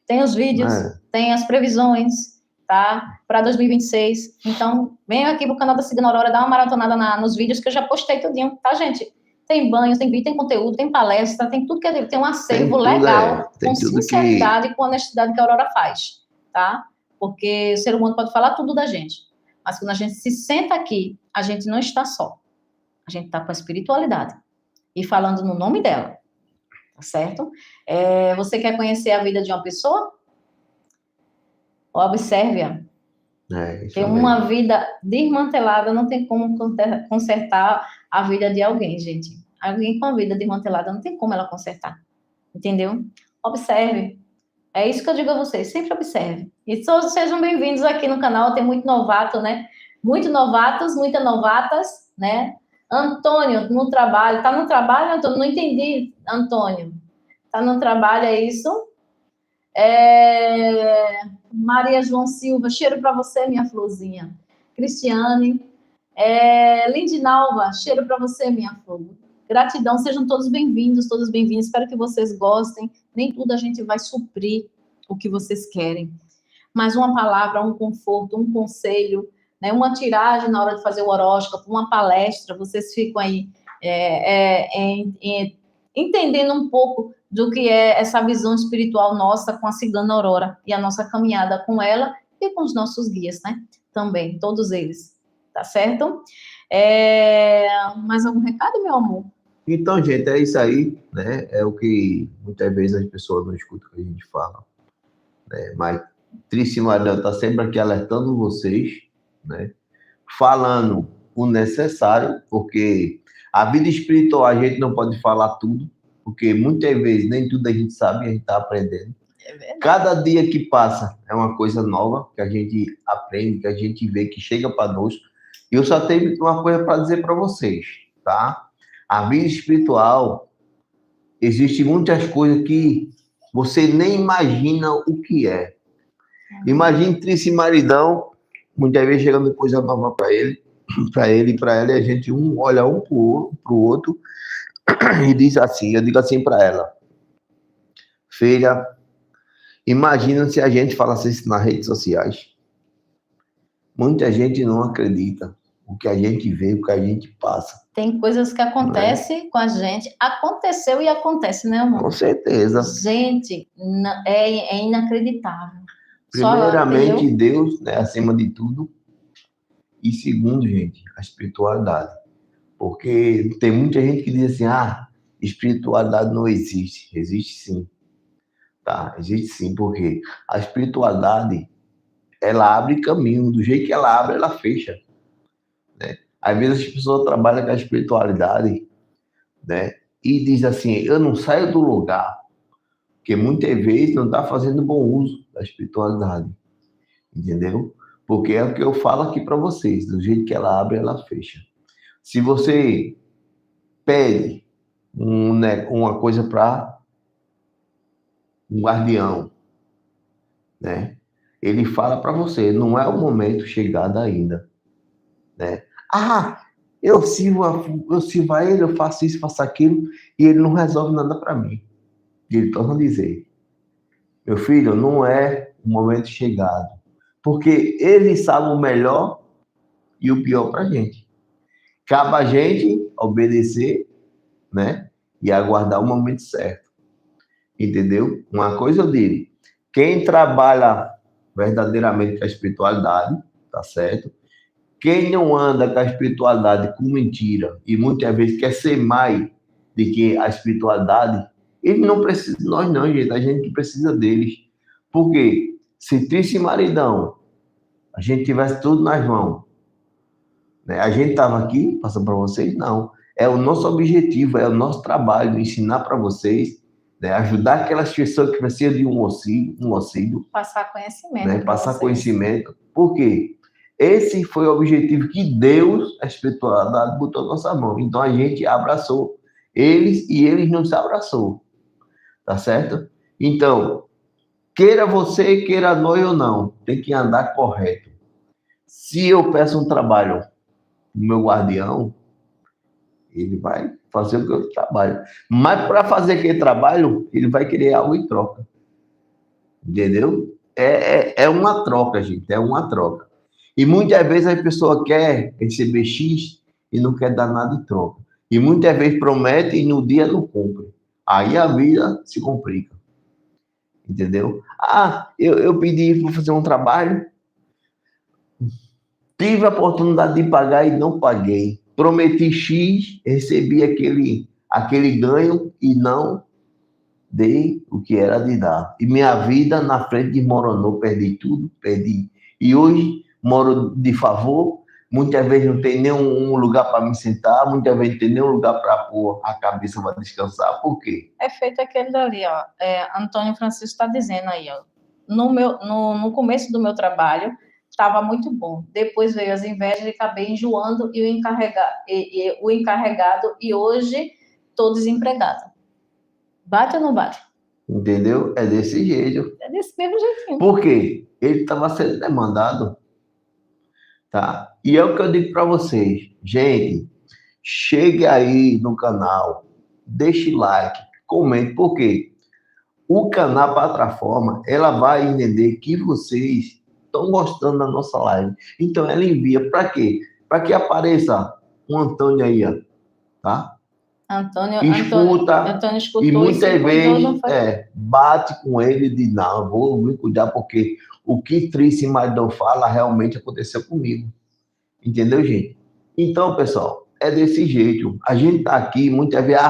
tem os vídeos, tem as previsões, tá? Para 2026. Então, venha aqui pro canal da Cigana Aurora, dá uma maratonada nos vídeos que eu já postei tudinho, tá, gente? Tem banhos, tem vídeo, tem conteúdo, tem palestra, tem tudo tem um acervo legal, com sinceridade e com honestidade que a Aurora faz, tá? porque o ser humano pode falar tudo da gente, mas quando a gente se senta aqui, a gente não está só, a gente está com a espiritualidade e falando no nome dela, tá certo? Você quer conhecer a vida de uma pessoa? Observe-a. Tem uma vida desmantelada, não tem como consertar a vida de alguém, gente. Alguém com a vida desmantelada não tem como ela consertar, entendeu? Observe. É isso que eu digo a vocês, sempre observe. E todos sejam bem-vindos aqui no canal, tem muito novato, né? Muito novatos, muitas novatas, né? Antônio, no trabalho. Tá no trabalho, Antônio? Não entendi, Antônio. Tá no trabalho, é isso? Maria João Silva, cheiro para você, minha florzinha. Cristiane. Lindinalva, cheiro para você, minha flor. Gratidão, sejam todos bem-vindos, todos bem-vindos. Espero que vocês gostem. Nem tudo a gente vai suprir o que vocês querem. Mas uma palavra, um conforto, um conselho, né, uma tiragem na hora de fazer o horóscopo, uma palestra, vocês ficam aí entendendo um pouco do que é essa visão espiritual nossa com a Cigana Aurora e a nossa caminhada com ela e com os nossos guias, né? Também, todos eles. Tá certo? Mais algum recado, meu amor? Então, gente, é isso aí, né? É o que muitas vezes as pessoas não escutam o que a gente fala, né? Mas Trícia Maridão está sempre aqui alertando vocês, né? Falando o necessário, porque a vida espiritual a gente não pode falar tudo, porque muitas vezes nem tudo a gente sabe, a gente está aprendendo. Cada dia que passa é uma coisa nova que a gente aprende, que a gente vê, que chega para nós. E eu só tenho uma coisa para dizer para vocês, tá? A vida espiritual, existem muitas coisas que você nem imagina o que é. Imagine Trícia e Maridão, muitas vezes chegando coisa nova para ele e para ela, e a gente olha um para o outro e diz assim, eu digo assim para ela, filha, imagina se a gente falasse isso nas redes sociais. Muita gente não acredita o que a gente vê, o que a gente passa. Tem coisas que acontecem com a gente. Aconteceu e acontece, né, amor? Com certeza. Gente, é inacreditável. Primeiramente, Deus, né, acima de tudo. E segundo, gente, a espiritualidade. Porque tem muita gente que diz assim, espiritualidade não existe. Existe sim. Tá? Existe sim, porque a espiritualidade, ela abre caminho. Do jeito que ela abre, ela fecha. Né? Às vezes as pessoas trabalham com a espiritualidade, né? E diz assim, eu não saio do lugar, porque muitas vezes não está fazendo bom uso da espiritualidade, entendeu? Porque é o que eu falo aqui para vocês, do jeito que ela abre, ela fecha. Se você pede uma coisa para um guardião, né? Ele fala para você, não é o momento chegado ainda, né? Eu sirvo a ele, eu faço isso, faço aquilo, e ele não resolve nada para mim. E ele torna a dizer, meu filho, não é o momento chegado, porque ele sabe o melhor e o pior para a gente. Cabe a gente obedecer, né? E aguardar o momento certo. Entendeu? Uma coisa eu digo, quem trabalha verdadeiramente com a espiritualidade, tá certo? Quem não anda com a espiritualidade com mentira e muitas vezes quer ser mais do que a espiritualidade, ele não precisa de nós não, gente. A gente que precisa deles. Porque se Trícia e Maridão, a gente tivesse tudo nas mãos, né? A gente estava aqui, passando para vocês? Não. É o nosso objetivo, é o nosso trabalho, ensinar para vocês, né? Ajudar aquelas pessoas que precisam de um auxílio. Passar conhecimento. Né? Passar conhecimento. Por quê? Esse foi o objetivo que Deus, a espiritualidade, botou na nossa mão. Então a gente abraçou eles e eles nos abraçou. Tá certo? Então, queira você, queira nós ou não, tem que andar correto. Se eu peço um trabalho do meu guardião, ele vai fazer o que eu trabalho. Mas para fazer aquele trabalho, ele vai querer algo em troca. Entendeu? É uma troca, gente. É uma troca. E muitas vezes a pessoa quer receber X e não quer dar nada em troca. E muitas vezes promete e no dia não cumpre. Aí a vida se complica. entendeu? Ah, eu pedi para fazer um trabalho, tive a oportunidade de pagar e não paguei. Prometi X, recebi aquele ganho e não dei o que era de dar. E minha vida na frente desmoronou, perdi tudo, perdi. E hoje moro de favor, muitas vezes não tem nenhum lugar para me sentar, muitas vezes não tem nenhum lugar para pôr a cabeça para descansar. Por quê? É feito aquele dali, ó. Antônio Francisco está dizendo aí, ó. No começo do meu trabalho, estava muito bom. Depois veio as invejas e acabei enjoando o encarregado e hoje estou desempregado. Bate ou não bate? Entendeu? É desse jeito. É desse mesmo jeitinho. Por quê? Ele estava sendo demandado, tá? E é o que eu digo para vocês. Gente, chegue aí no canal, deixe like, comente, por quê? O canal, a plataforma, ela vai entender que vocês estão gostando da nossa live. Então, ela envia para quê? Para que apareça um Antônio aí, ó, tá? Antônio escutou e muitas vezes foi? Bate com ele e diz, não, vou me cuidar porque o que Trícia e Maridão fala realmente aconteceu comigo. Entendeu, gente? Então, pessoal, é desse jeito. A gente tá aqui, muitas vezes,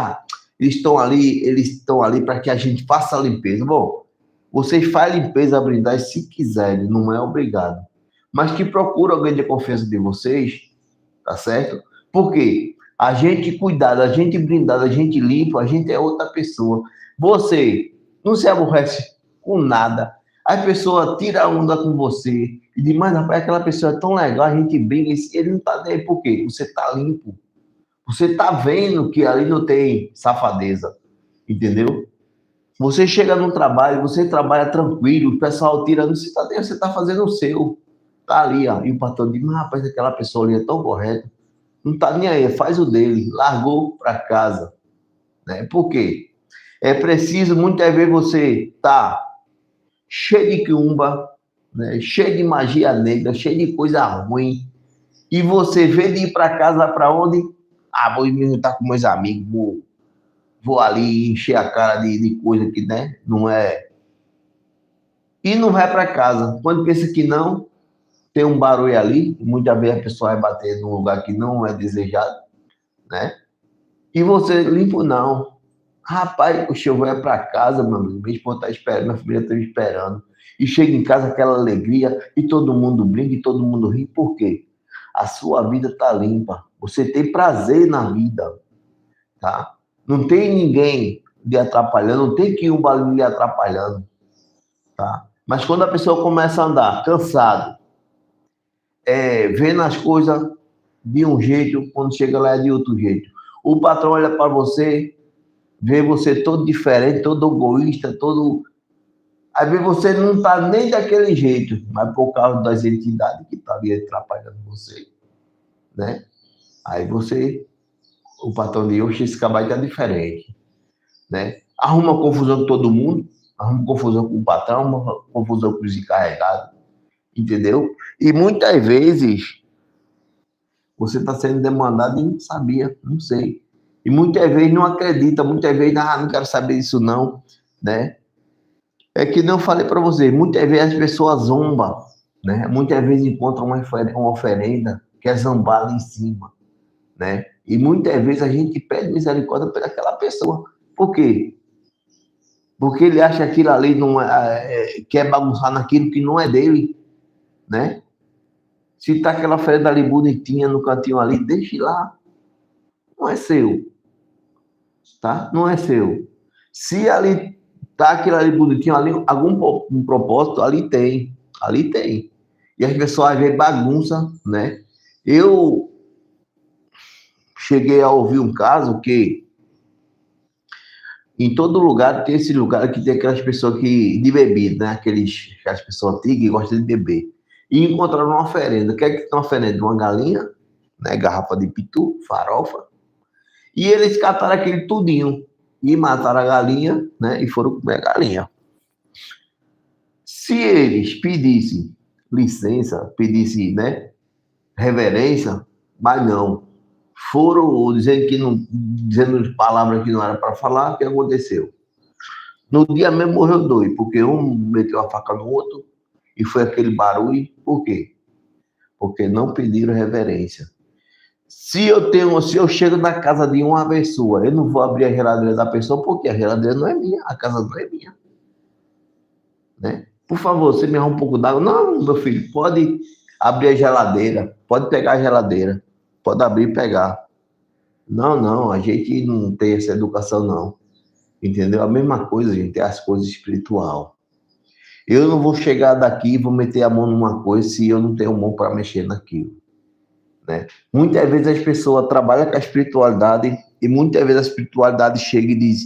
eles estão ali para que a gente faça a limpeza. Bom, vocês fazem limpeza, brindar se quiserem, não é obrigado. Mas que procure alguém de confiança de vocês, tá certo? Por quê? A gente cuidado, a gente brindado, a gente limpo, a gente é outra pessoa. Você não se aborrece com nada. A pessoa tira onda com você e diz, mas rapaz, aquela pessoa é tão legal, a gente brinca, ele não tá nem aí. Por quê? Você tá limpo. Você tá vendo que ali não tem safadeza, entendeu? Você chega no trabalho, você trabalha tranquilo, o pessoal tira, você tá fazendo o seu. Tá ali, ó. E o patrão diz, mas rapaz, aquela pessoa ali é tão correta. Não tá nem aí, faz o dele, largou para casa, né? Por quê? É preciso, muitas vezes você tá cheio de quiumba, né? Cheio de magia negra, cheio de coisa ruim, e você vê de ir para casa para onde? Ah, vou me juntar com meus amigos, vou ali encher a cara de coisa que, né? Não é. E não vai para casa. Quando pensa que não, tem um barulho ali, muitas vezes a pessoa vai bater num lugar que não é desejado, né? E você limpo não. Rapaz, o eu vai para casa, meu amigo, minha esposa tá esperando, minha família tá esperando. E chega em casa aquela alegria, e todo mundo brinca, e todo mundo ri. Por quê? A sua vida tá limpa. Você tem prazer na vida, tá? Não tem ninguém lhe atrapalhando, não tem que um barulho lhe atrapalhando, tá? Mas quando a pessoa começa a andar cansado, vendo as coisas de um jeito, quando chega lá é de outro jeito. O patrão olha para você, vê você todo diferente, todo egoísta, todo... Às vezes você não está nem daquele jeito, mas por causa das entidades que estão ali atrapalhando você, né? Aí o patrão diz, oxe, esse cabelo está diferente, né? Arruma confusão com todo mundo, arruma confusão com o patrão, arruma confusão com os encarregados, entendeu? E muitas vezes você está sendo demandado e não sabia, não sei. E muitas vezes não acredita, muitas vezes, não quero saber disso não, né? É que não falei para você, muitas vezes as pessoas zombam, né? Muitas vezes encontram uma oferenda que é zambada em cima, né? E muitas vezes a gente pede misericórdia pelaquela pessoa. Por quê? Porque ele acha que aquilo ali não quer bagunçar naquilo que não é dele, né? Se tá aquela oferenda ali bonitinha no cantinho ali, deixe lá. Não é seu, tá? Não é seu. Se ali tá aquilo ali bonitinho, ali, um propósito, ali tem. Ali tem. E as pessoas às vezes bagunçam, né? Eu cheguei a ouvir um caso que em todo lugar tem esse lugar que tem aquelas pessoas de bebida, né? Aquelas pessoas antigas que gostam de beber. E encontraram uma oferenda. O que é que tem uma oferenda? Uma galinha, né? Garrafa de pitu, farofa. E eles cataram aquele tudinho e mataram a galinha, né? E foram comer a galinha. Se eles pedissem licença, pedissem, né? Reverência, mas não. Foram dizendo palavras que não era para falar, o que aconteceu? No dia mesmo morreu 2, porque um meteu a faca no outro e foi aquele barulho. Por quê? Porque não pediram reverência. Se eu chego na casa de uma pessoa, eu não vou abrir a geladeira da pessoa, porque a geladeira não é minha, a casa não é minha, né? Por favor, você me arruma um pouco d'água? Não, meu filho, pode abrir a geladeira, pode pegar a geladeira, pode abrir e pegar. Não, não, a gente não tem essa educação, não. Entendeu? A mesma coisa, gente, é as coisas espiritual. Eu não vou chegar daqui e vou meter a mão numa coisa se eu não tenho mão para mexer naquilo, né? Muitas vezes as pessoas trabalham com a espiritualidade e muitas vezes a espiritualidade chega e diz,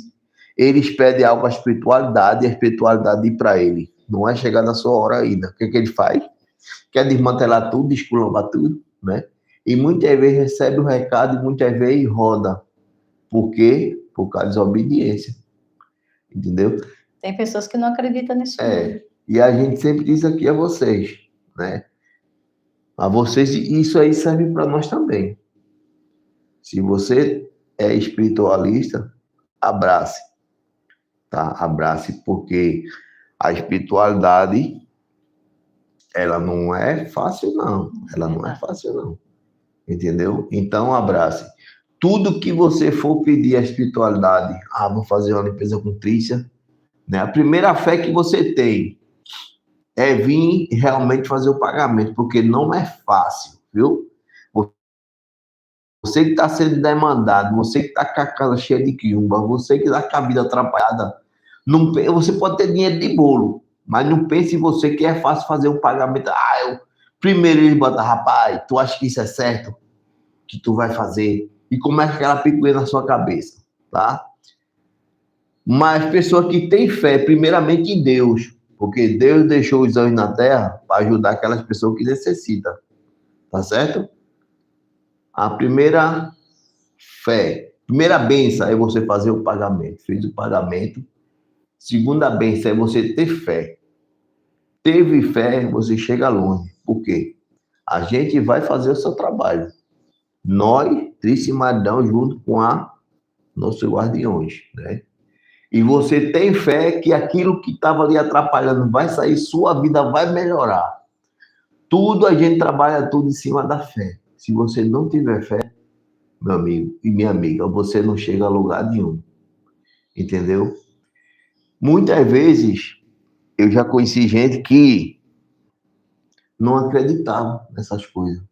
eles pedem algo à espiritualidade e a espiritualidade diz para ele, não é chegar na sua hora ainda. O que ele faz? Quer desmantelar tudo, desculpar tudo, né? E muitas vezes recebe o recado e muitas vezes roda. Por quê? Por causa da desobediência. Entendeu? Tem pessoas que não acreditam nisso. E a gente sempre diz aqui a vocês, né? A vocês, isso aí serve para nós também. Se você é espiritualista, abrace, tá? Abrace, porque a espiritualidade, ela não é fácil, não. Ela não é fácil, não. Entendeu? Então, abrace. Tudo que você for pedir à espiritualidade, vou fazer uma limpeza com trícia, né? A primeira fé que você tem é vir realmente fazer o pagamento, porque não é fácil, viu? Você que está sendo demandado, você que está com a casa cheia de quiumba, você que está com a vida atrapalhada, não, você pode ter dinheiro de bolo, mas não pense em você que é fácil fazer um pagamento. Primeiro ele bota, rapaz, tu acha que isso é certo? Que tu vai fazer? E começa aquela picuinha na sua cabeça, tá? Mas pessoa que tem fé, primeiramente em Deus, porque Deus deixou os anjos na terra para ajudar aquelas pessoas que necessitam, tá certo? A primeira fé, primeira bênção é você fazer o pagamento. Fez o pagamento. Segunda bênção é você ter fé. Teve fé, você chega longe. Por quê? A gente vai fazer o seu trabalho. Nós, Trícia e Maridão, junto com a nossos guardiões, né? E você tem fé que aquilo que estava ali atrapalhando vai sair, sua vida vai melhorar. Tudo a gente trabalha tudo em cima da fé. Se você não tiver fé, meu amigo e minha amiga, você não chega a lugar nenhum. Entendeu? Muitas vezes eu já conheci gente que não acreditava nessas coisas.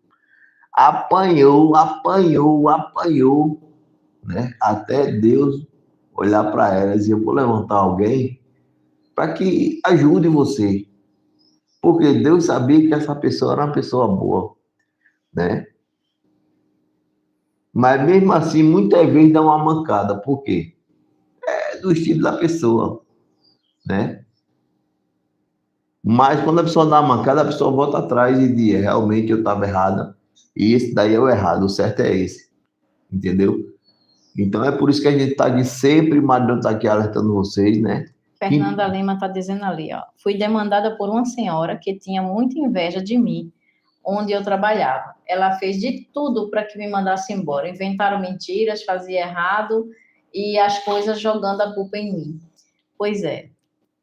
Apanhou, né? Até Deus olhar para ela e dizer, eu vou levantar alguém para que ajude você. Porque Deus sabia que essa pessoa era uma pessoa boa, né? Mas mesmo assim, muitas vezes dá uma mancada. Por quê? É do estilo da pessoa, né? Mas quando a pessoa dá uma mancada, a pessoa volta atrás e diz, realmente eu estava errada. E esse daí é o errado, o certo é esse. Entendeu? Então é por isso que a gente está aqui sempre, Mariana está aqui alertando vocês, né? Fernanda Lima está dizendo ali, ó. Fui demandada por uma senhora que tinha muita inveja de mim, onde eu trabalhava. Ela fez de tudo para que me mandasse embora. Inventaram mentiras, fazia errado e as coisas jogando a culpa em mim. Pois é.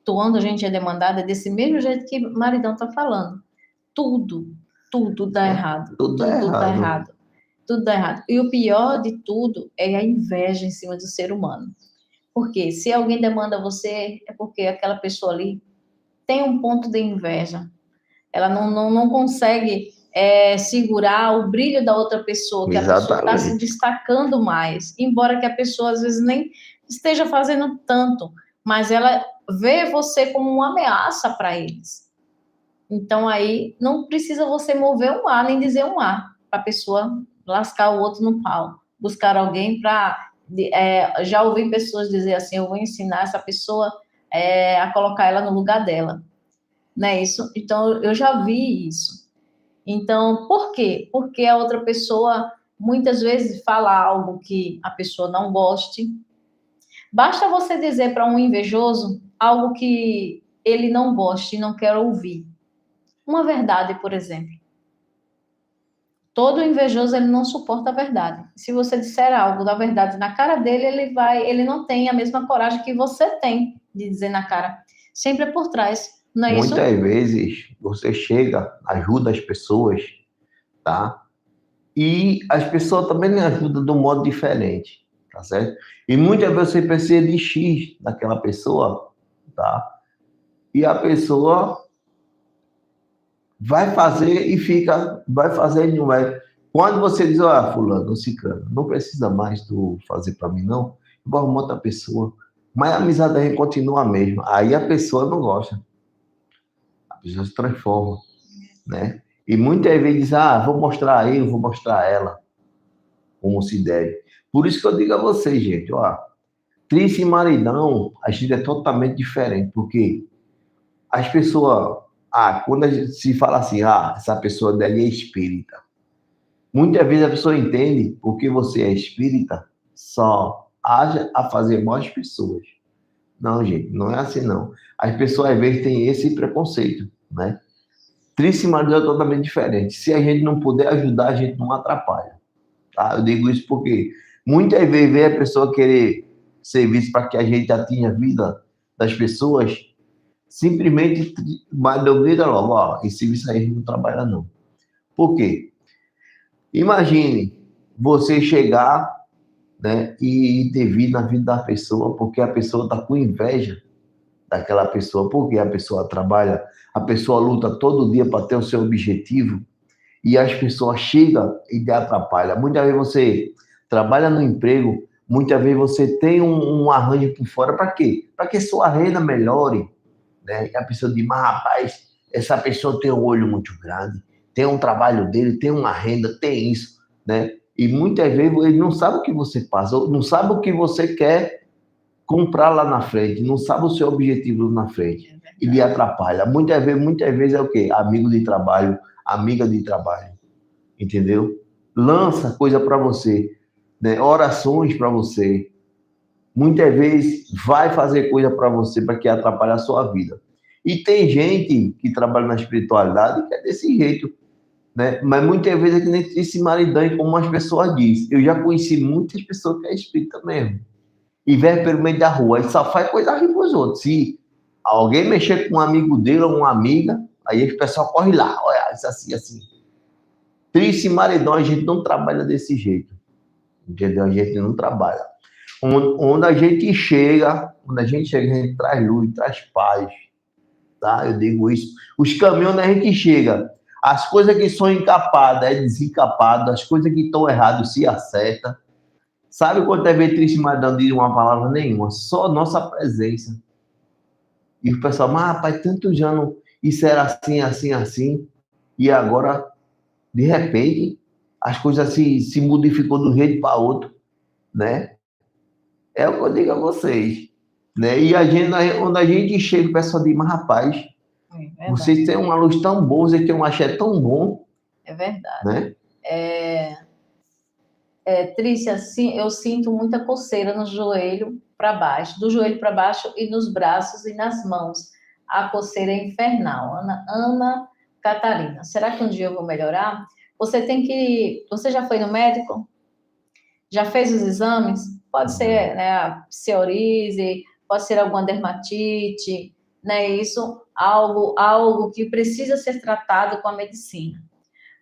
Quando a gente é demandada, é desse mesmo jeito que o maridão está falando. Tudo dá errado. Tudo dá errado. Tudo dá errado. E o pior de tudo é a inveja em cima do ser humano. Porque se alguém demanda você, é porque aquela pessoa ali tem um ponto de inveja. Ela não consegue segurar o brilho da outra pessoa, que Exatamente. a pessoa está se destacando mais. Embora que a pessoa, às vezes, nem esteja fazendo tanto, mas ela vê você como uma ameaça para eles. Então, aí, não precisa você mover um A, nem dizer um A, para a pessoa lascar o outro no pau. Buscar alguém para... já ouvi pessoas dizer assim, eu vou ensinar essa pessoa a colocar ela no lugar dela. Não é isso? Então, eu já vi isso. Então, por quê? Porque a outra pessoa, muitas vezes, fala algo que a pessoa não goste. Basta você dizer para um invejoso algo que ele não goste e não quer ouvir. Uma verdade, por exemplo. Todo invejoso, ele não suporta a verdade. Se você disser algo da verdade na cara dele, ele não tem a mesma coragem que você tem de dizer na cara. Sempre é por trás, não é isso? Muitas vezes você chega, ajuda as pessoas, tá? E as pessoas também lhe ajudam de um modo diferente, tá certo? E muitas vezes você precisa de X daquela pessoa, tá? E a pessoa vai fazer e fica, vai fazer e não vai. Quando você diz, ah, fulano, ciclano, não precisa mais tu fazer para mim, não, eu vou arrumar outra pessoa. Mas a amizade aí continua a mesma. Aí a pessoa não gosta. A pessoa se transforma, né? E muitas vezes diz, ah, vou mostrar a ele, vou mostrar a ela como se deve. Por isso que eu digo a vocês, gente, ó, Trícia e maridão, a gente é totalmente diferente, porque as pessoas, quando a gente se fala assim, essa pessoa dali é espírita, muitas vezes a pessoa entende porque você é espírita, só haja a fazer mal às pessoas. Não, gente, não é assim, não. As pessoas, às vezes, têm esse preconceito, né? Trícia e maridão é totalmente diferente. Se a gente não puder ajudar, a gente não atrapalha. Tá? Eu digo isso porque muitas vezes vem a pessoa querer serviço para que a gente atinja a vida das pessoas, simplesmente, mas eu grito logo, ó, esse serviço aí a gente não trabalha não. Por quê? Imagine você chegar, né, e intervir na vida da pessoa, porque a pessoa está com inveja daquela pessoa, porque a pessoa trabalha, a pessoa luta todo dia para ter o seu objetivo, e as pessoas chegam e te atrapalham. Muitas vezes você trabalha no emprego, muitas vezes você tem um arranjo por fora, para quê? Para que sua renda melhore, né? E a pessoa diz, mas rapaz, essa pessoa tem um olho muito grande, tem um trabalho dele, tem uma renda, tem isso, né? E muitas vezes ele não sabe o que você passa, não sabe o que você quer comprar lá na frente, não sabe o seu objetivo lá na frente, e lhe atrapalha. Muitas vezes é o quê? Amigo de trabalho, amiga de trabalho, entendeu? Lança coisa para você, né? Orações para você. Muitas vezes vai fazer coisa para você para que atrapalhe a sua vida. E tem gente que trabalha na espiritualidade que é desse jeito, né? Mas muitas vezes é que nem esse maridão, como as pessoas dizem. Eu já conheci muitas pessoas que é espírita mesmo. E vem pelo meio da rua e só faz coisa ruim para os outros. Se alguém mexer com um amigo dele ou uma amiga, aí o pessoal corre lá, olha, isso assim, assim. Trícia e maridão, a gente não trabalha desse jeito. Entendeu? A gente não trabalha. Onde a gente chega, a gente traz luz, traz paz, tá? Eu digo isso. Os caminhos onde a gente chega, as coisas que são encapadas é desencapado, as coisas que estão erradas se acerta. Sabe quantas vezes Trícia e maridão diz uma palavra nenhuma? Só nossa presença. E o pessoal, mas rapaz, tantos anos, isso era assim, assim, assim, e agora, de repente, as coisas se modificou de um jeito para outro, né? É o que eu digo a vocês, né? E a gente, quando a gente chega, o pessoal diz, mas rapaz, vocês têm uma luz tão boa, vocês têm um axé tão bom. É verdade. Né? Trícia, assim, eu sinto muita coceira no joelho para baixo, do joelho para baixo e nos braços e nas mãos. A coceira é infernal. Ana Catarina, será que um dia eu vou melhorar? Você já foi no médico? Já fez os exames? Pode ser, né, a psoríase, pode ser alguma dermatite, né? Isso, algo que precisa ser tratado com a medicina.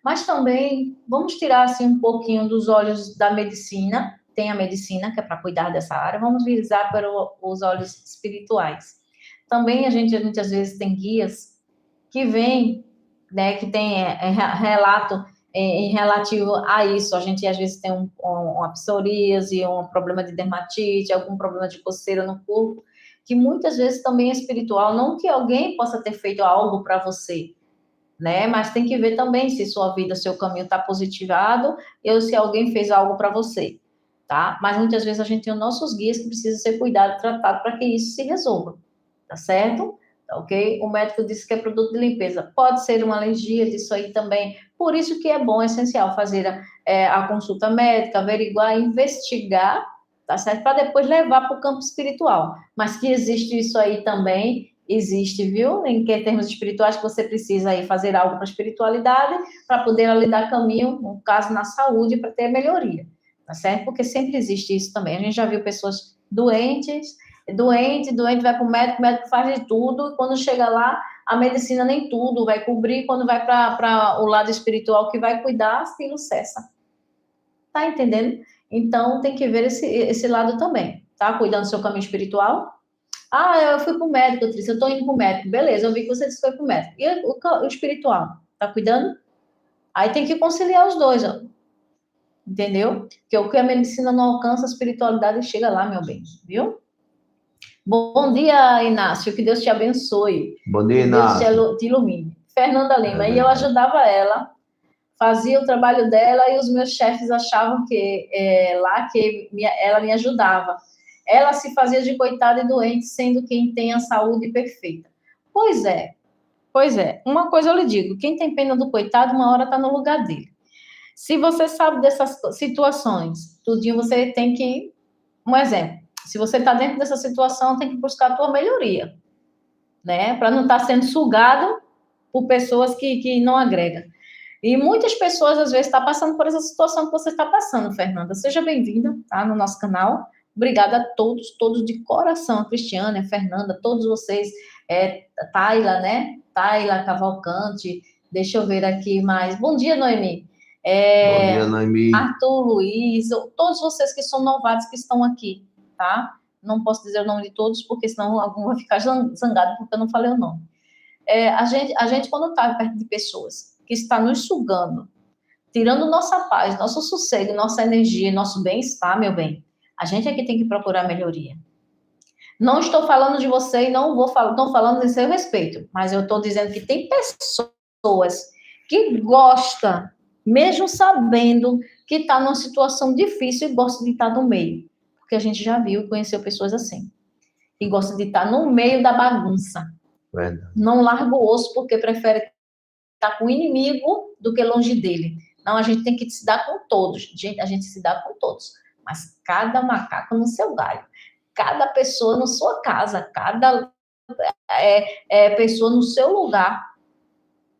Mas também vamos tirar assim um pouquinho dos olhos da medicina. Tem a medicina que é para cuidar dessa área. Vamos visar para os olhos espirituais. Também a gente muitas vezes tem guias que vêm, né, que tem relato em relativo a isso. A gente às vezes tem uma psoríase, um problema de dermatite, algum problema de coceira no corpo, que muitas vezes também é espiritual. Não que alguém possa ter feito algo para você, né? Mas tem que ver também se sua vida, seu caminho está positivado ou se alguém fez algo para você, tá? Mas muitas vezes a gente tem os nossos guias que precisam ser cuidado, tratado para que isso se resolva, tá certo? Tá ok? O médico disse que é produto de limpeza. Pode ser uma alergia disso aí também. Por isso que é bom, é essencial fazer a consulta médica, averiguar, investigar, tá certo? Para depois levar para o campo espiritual. Mas que existe isso aí também, existe, viu? Em termos espirituais, que você precisa aí fazer algo para a espiritualidade, para poder ali dar caminho, no caso, na saúde, para ter melhoria, tá certo? Porque sempre existe isso também. A gente já viu pessoas doente, vai para o médico faz de tudo, e quando chega lá, a medicina nem tudo vai cobrir, quando vai para o lado espiritual que vai cuidar, aquilo cessa. Tá entendendo? Então, tem que ver esse lado também, tá? Cuidando do seu caminho espiritual. Ah, eu fui pro médico, Trícia, eu tô indo pro médico. Beleza, eu vi que você disse que foi pro médico. E o espiritual? Tá cuidando? Aí tem que conciliar os dois, ó. Entendeu? Porque o que a medicina não alcança, a espiritualidade chega lá, meu bem. Viu? Bom dia, Inácio. Que Deus te abençoe. Bom dia, que Deus Inácio. te ilumine. Fernanda Lima. E eu ajudava ela, fazia o trabalho dela e os meus chefes achavam que ela me ajudava. Ela se fazia de coitada e doente, sendo quem tem a saúde perfeita. Pois é. Uma coisa eu lhe digo, quem tem pena do coitado, uma hora está no lugar dele. Se você sabe dessas situações, tudinho você tem que... Um exemplo, se você está dentro dessa situação, tem que buscar a tua melhoria, né? Para não estar sendo sugado por pessoas que não agregam. E muitas pessoas, às vezes, estão passando por essa situação que você está passando, Fernanda. Seja bem-vinda, tá? No nosso canal. Obrigada a todos de coração, a Cristiane, a Fernanda, todos vocês, Tayla, né? Tayla Cavalcante, deixa eu ver aqui mais. Bom dia, Noemi. Bom dia, Noemi. Arthur, Luiz, todos vocês que são novatos que estão aqui, tá? Não posso dizer o nome de todos, porque senão algum vai ficar zangado porque eu não falei o nome. A gente, quando está perto de pessoas que está nos sugando, tirando nossa paz, nosso sossego, nossa energia, nosso bem-estar, meu bem, a gente é que tem que procurar melhoria. Não estou falando de você e não estou falando em seu respeito, mas eu estou dizendo que tem pessoas que gostam, mesmo sabendo que está numa situação difícil e gosta de estar no meio. Porque a gente já viu e conheceu pessoas assim. Que gostam de estar no meio da bagunça. Verdade. Não larga o osso porque prefere estar com o inimigo do que longe dele. Não, a gente tem que se dar com todos. A gente se dá com todos. Mas cada macaco no seu galho. Cada pessoa na sua casa. Cada pessoa no seu lugar.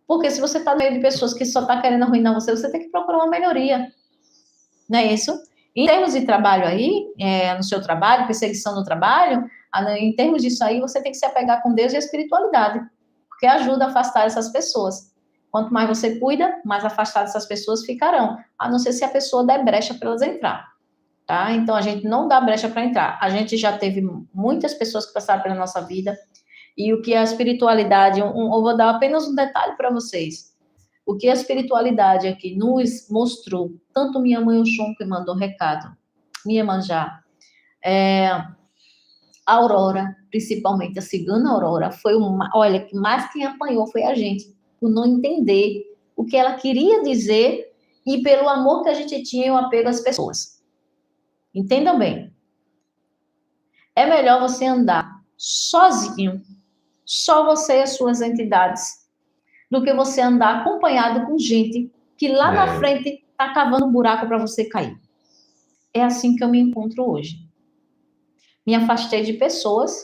Porque se você está no meio de pessoas que só estão querendo arruinar você, você tem que procurar uma melhoria. Não é isso? Em termos de trabalho aí, no seu trabalho, perseguição no trabalho, em termos disso aí, você tem que se apegar com Deus e a espiritualidade. Porque ajuda a afastar essas pessoas. Quanto mais você cuida, mais afastadas essas pessoas ficarão. A não ser se a pessoa der brecha para elas entrar. Tá? Então, a gente não dá brecha para entrar. A gente já teve muitas pessoas que passaram pela nossa vida. E o que a espiritualidade... eu vou dar apenas um detalhe para vocês. O que a espiritualidade aqui nos mostrou, tanto minha mãe Oxum, que mandou recado, minha Manjá, a Aurora, principalmente a cigana Aurora, foi olha, que mais quem apanhou foi a gente, por não entender o que ela queria dizer e pelo amor que a gente tinha e o apego às pessoas. Entendam bem. É melhor você andar sozinho, só você e as suas entidades, do que você andar acompanhado com gente que lá na frente está cavando um buraco para você cair. É assim que eu me encontro hoje. Me afastei de pessoas,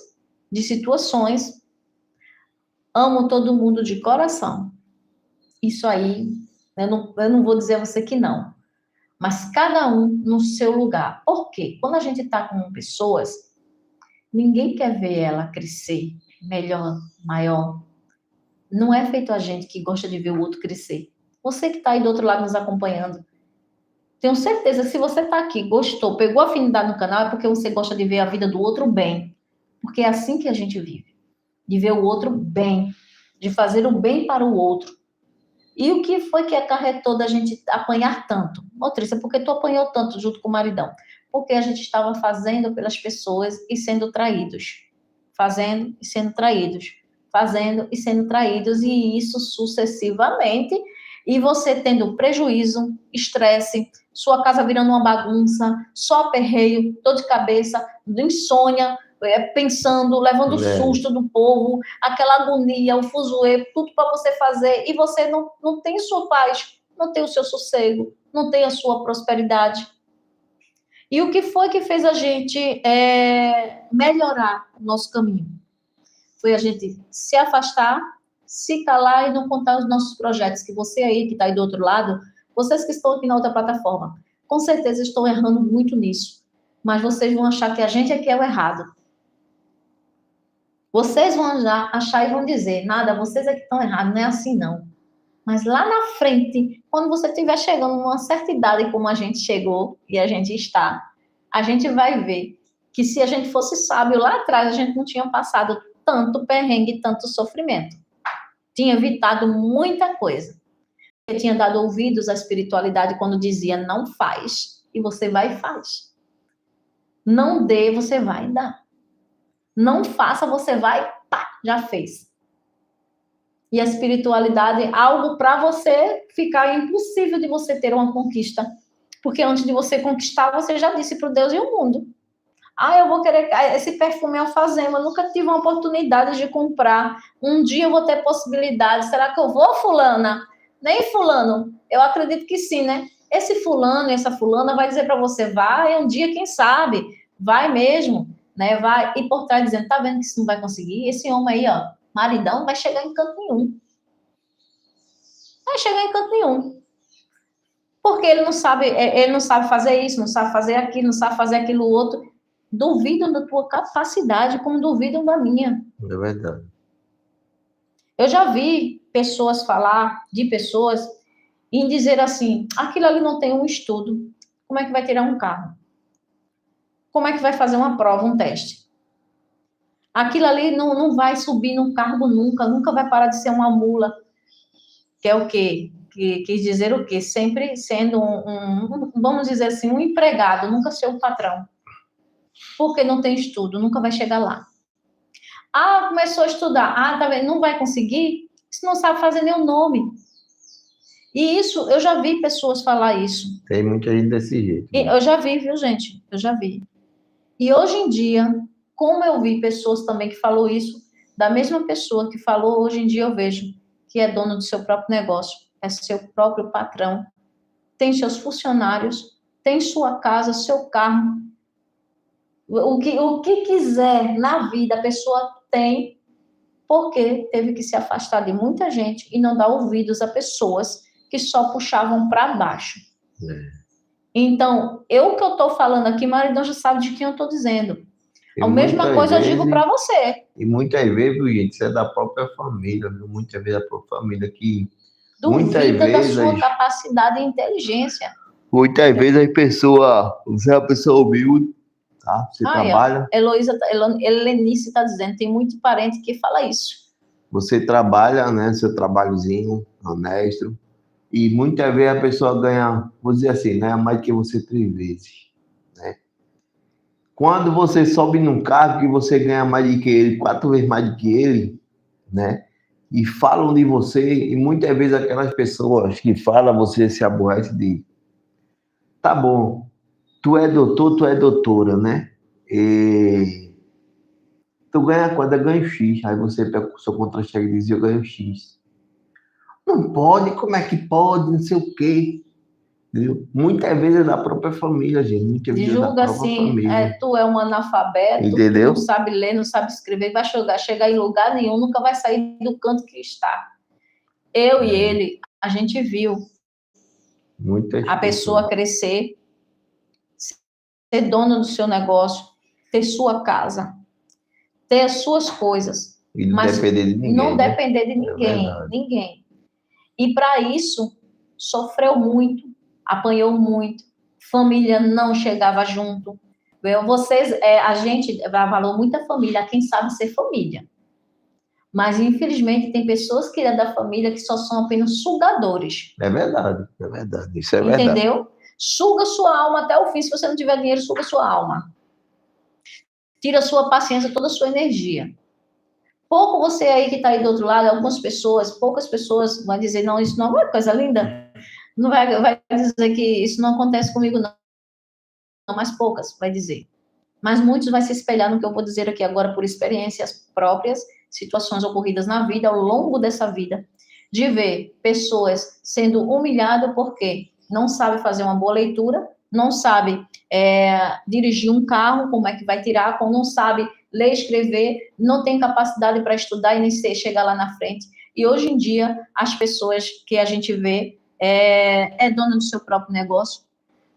de situações, amo todo mundo de coração. Isso aí, eu não vou dizer a você que não, mas cada um no seu lugar. Por quê? Quando a gente está com pessoas, ninguém quer ver ela crescer melhor, maior. Não é feito a gente que gosta de ver o outro crescer. Você que está aí do outro lado nos acompanhando, tenho certeza que se você está aqui, gostou, pegou afinidade no canal, é porque você gosta de ver a vida do outro bem. Porque é assim que a gente vive. De ver o outro bem. De fazer o bem para o outro. E o que foi que acarretou da gente apanhar tanto? Trícia, por que tu apanhou tanto junto com o maridão? Porque a gente estava fazendo pelas pessoas e sendo traídos. Fazendo e sendo traídos. Fazendo e sendo traídos. E isso sucessivamente. E você tendo prejuízo, estresse, sua casa virando uma bagunça, só aperreio, dor de cabeça, insônia, pensando, levando susto do povo, aquela agonia, o fuzuê, tudo para você fazer, e você não tem sua paz, não tem o seu sossego, não tem a sua prosperidade. E o que foi que fez a gente melhorar o nosso caminho? foi a gente se afastar, se calar e não contar os nossos projetos, que você aí, que está aí do outro lado, vocês que estão aqui na outra plataforma, com certeza estão errando muito nisso, mas vocês vão achar que a gente é que é o errado. Vocês vão achar e vão dizer, nada, vocês é que estão errados, não é assim não. Mas lá na frente, quando você estiver chegando numa certa idade como a gente chegou e a gente está, a gente vai ver que se a gente fosse sábio lá atrás, a gente não tinha passado tanto perrengue, tanto sofrimento. Tinha evitado muita coisa. Eu tinha dado ouvidos à espiritualidade quando dizia não faz, e você vai e faz. Não dê, você vai dar. Não faça, você vai, pá, já fez. E a espiritualidade é algo para você ficar impossível de você ter uma conquista. Porque antes de você conquistar, você já disse para o Deus e o mundo. Eu vou querer esse perfume alfazema, eu nunca tive uma oportunidade de comprar. Um dia eu vou ter possibilidade. Será que eu vou, fulana? Nem fulano. Eu acredito que sim, né? Esse fulano e essa fulana vai dizer para você, vai, um dia, quem sabe? Vai mesmo, né? Vai. E por trás dizendo, tá vendo que isso não vai conseguir? Esse homem aí, ó, maridão, vai chegar em canto nenhum. Vai chegar em canto nenhum. Porque ele não sabe fazer isso, não sabe fazer aquilo, não sabe fazer aquilo outro. Duvidam da tua capacidade, como duvidam da minha. É verdade. Eu já vi pessoas falar de pessoas e dizer assim, aquilo ali não tem um estudo. Como é que vai tirar um carro? Como é que vai fazer uma prova, um teste? Aquilo ali não vai subir num cargo nunca vai parar de ser uma mula. Que é o quê? Que quis dizer o quê? Sempre sendo vamos dizer assim, um empregado, nunca ser um patrão. Porque não tem estudo, nunca vai chegar lá. Começou a estudar. Tá vendo? Não vai conseguir? Você não sabe fazer nem o nome. E isso, eu já vi pessoas falar isso. Tem muita gente desse jeito. Né? Eu já vi, viu, gente? Eu já vi. E hoje em dia, como eu vi pessoas também que falou isso, da mesma pessoa que falou, hoje em dia eu vejo que é dono do seu próprio negócio, é seu próprio patrão, tem seus funcionários, tem sua casa, seu carro. O que quiser na vida a pessoa tem, porque teve que se afastar de muita gente e não dar ouvidos a pessoas que só puxavam para baixo. Então, o que eu estou falando aqui, Maridão já sabe de quem eu estou dizendo. A mesma coisa eu digo para você. E muitas vezes, viu, gente, isso é da própria família, viu? Muitas vezes a própria família que... Duvida da sua capacidade e inteligência. Muitas vezes as pessoas... Você é uma pessoa humilde, tá? Você trabalha... Helenice está dizendo, tem muito parente que fala isso. Você trabalha, né? Seu trabalhozinho, honesto. E muitas vezes a pessoa ganha, vou dizer assim, ganha mais que você 3 vezes, né? Quando você sobe num cargo que você ganha mais do que ele, 4 vezes mais do que ele, né? E falam de você, e muitas vezes aquelas pessoas que falam, você se aborrece de... Tá bom, tu é doutor, tu é doutora, né? E tu ganha quando eu ganho X, aí você pega o seu contra-cheque e diz, eu ganho X. Não pode, como é que pode, não sei o quê. Entendeu? Muitas vezes é da própria família, gente. Muitas vezes julga da própria assim, família. Tu é um analfabeto, entendeu? Não sabe ler, não sabe escrever, vai chegar em lugar nenhum, nunca vai sair do canto que está. Eu e ele, a gente viu a pessoa crescer, ser dona do seu negócio, ter sua casa, ter as suas coisas. E não depender de ninguém. Não depender de ninguém. E para isso, sofreu muito, apanhou muito, família não chegava junto. A gente valor muita família, quem sabe ser família. Mas, infelizmente, tem pessoas que é da família que só são apenas sugadores. É verdade, isso é verdade. Entendeu? Suga sua alma até o fim. Se você não tiver dinheiro, suga sua alma. Tira a sua paciência, toda a sua energia. Pouco você aí que está aí do outro lado, poucas pessoas vão dizer, não, isso não é uma coisa linda. Não vai dizer que isso não acontece comigo, não. Mas poucas vai dizer. Mas muitos vai se espelhar no que eu vou dizer aqui agora por experiências próprias, situações ocorridas na vida, ao longo dessa vida, de ver pessoas sendo humilhadas porque não sabe fazer uma boa leitura, não sabe dirigir um carro, como é que vai tirar, não sabe ler, escrever, não tem capacidade para estudar e nem chegar lá na frente. E hoje em dia, as pessoas que a gente vê é dona do seu próprio negócio,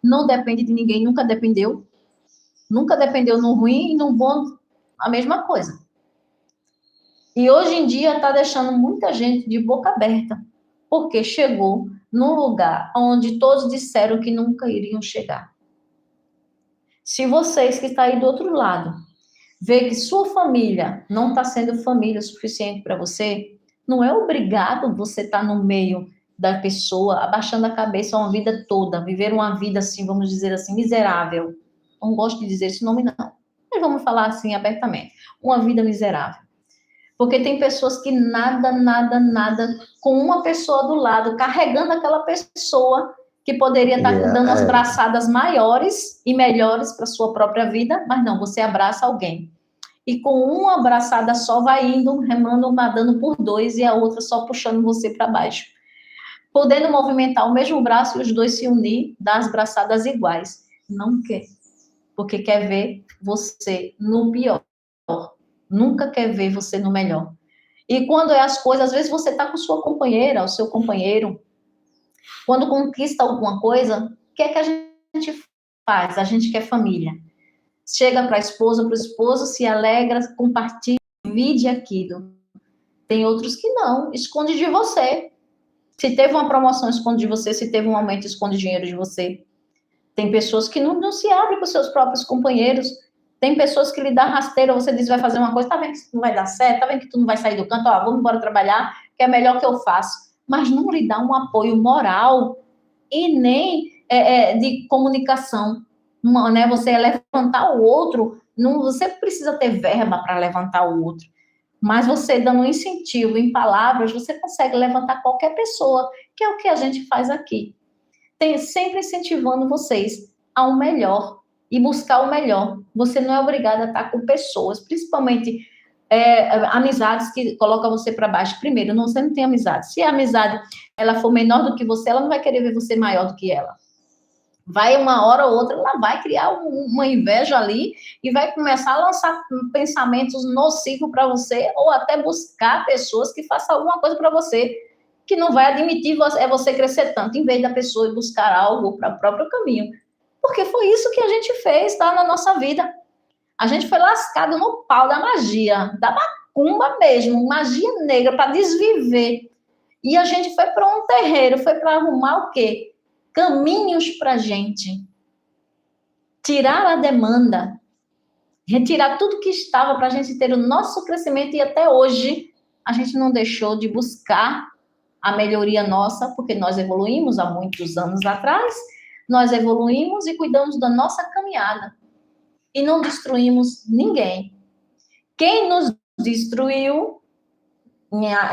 não depende de ninguém, nunca dependeu no ruim e no bom, a mesma coisa. E hoje em dia está deixando muita gente de boca aberta, porque chegou num lugar onde todos disseram que nunca iriam chegar. Se vocês que estão aí do outro lado, vê que sua família não está sendo família o suficiente para você, não é obrigado você estar no meio da pessoa, abaixando a cabeça uma vida toda, viver uma vida assim, vamos dizer assim, miserável. Não gosto de dizer esse nome, não. Mas vamos falar assim abertamente. Uma vida miserável. Porque tem pessoas que nada, com uma pessoa do lado, carregando aquela pessoa que poderia estar dando as braçadas maiores e melhores para sua própria vida, mas não, você abraça alguém. E com uma abraçada só vai indo, remando, nadando por dois, e a outra só puxando você para baixo. Podendo movimentar o mesmo braço e os dois se unir, dar as braçadas iguais. Não quer. Porque quer ver você no pior. Nunca quer ver você no melhor. E quando é as coisas, às vezes você está com sua companheira, o seu companheiro, quando conquista alguma coisa, o que é que a gente faz? A gente quer família. Chega para a esposa, para o esposo, se alegra, compartilha, divide aquilo. Tem outros que não, esconde de você. Se teve uma promoção, esconde de você. Se teve um aumento, esconde dinheiro de você. Tem pessoas que não se abrem com seus próprios companheiros. Tem pessoas que lhe dão rasteira, você diz, vai fazer uma coisa, tá vendo que isso não vai dar certo, tá vendo que tu não vai sair do canto, ó, vamos embora trabalhar, que é melhor que eu faço. Mas não lhe dá um apoio moral e nem de comunicação. Né? Você levantar o outro, não, você precisa ter verba para levantar o outro. Mas você dando um incentivo em palavras, você consegue levantar qualquer pessoa, que é o que a gente faz aqui. Sempre incentivando vocês ao melhor e buscar o melhor. Você não é obrigada a estar com pessoas, principalmente amizades que colocam você para baixo. Primeiro, você não tem amizade. Se a amizade ela for menor do que você, ela não vai querer ver você maior do que ela. Vai uma hora ou outra, ela vai criar uma inveja ali e vai começar a lançar pensamentos nocivos para você ou até buscar pessoas que façam alguma coisa para você que não vai admitir você crescer tanto, em vez da pessoa buscar algo para o próprio caminho. Porque foi isso que a gente fez, tá, na nossa vida. A gente foi lascado no pau da magia, da macumba mesmo, magia negra, para desviver. E a gente foi para um terreiro, foi para arrumar o quê? Caminhos para a gente. Tirar a demanda, retirar tudo que estava para a gente ter o nosso crescimento, e até hoje a gente não deixou de buscar a melhoria nossa, porque nós evoluímos há muitos anos atrás, nós evoluímos e cuidamos da nossa caminhada. E não destruímos ninguém. Quem nos destruiu,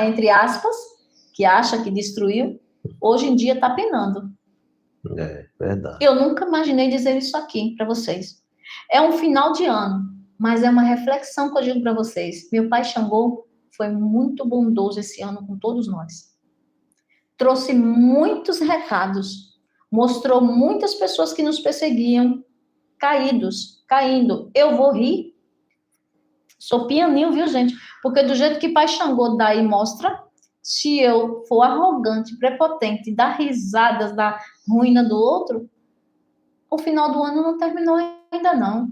entre aspas, que acha que destruiu, hoje em dia está penando. É verdade. Eu nunca imaginei dizer isso aqui para vocês. É um final de ano, mas é uma reflexão que eu digo para vocês. Meu pai Xangô foi muito bondoso esse ano com todos nós. Trouxe muitos recados, mostrou muitas pessoas que nos perseguiam, caindo. Eu vou rir. Sou pianinho, viu, gente? Porque do jeito que pai Xangô dá e mostra, se eu for arrogante, prepotente, dar risadas da ruína do outro, o final do ano não terminou ainda não.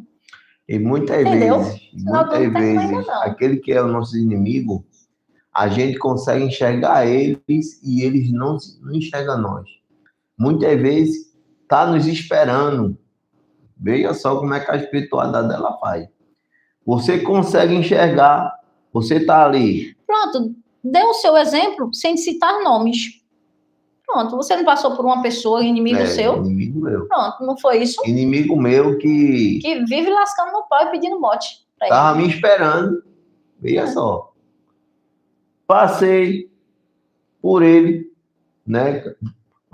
E muitas vezes, aquele que é o nosso inimigo, a gente consegue enxergar eles e eles não enxergam nós. Muitas vezes está nos esperando. Veja só como é que a espiritualidade dela faz. Você consegue enxergar, você está ali. Pronto, dê o seu exemplo sem citar nomes. Pronto, você não passou por uma pessoa, inimigo seu? Inimigo meu. Pronto, não foi isso? Inimigo meu que vive lascando no pau e pedindo bote. Estava me esperando. Veja só. Passei por ele, né?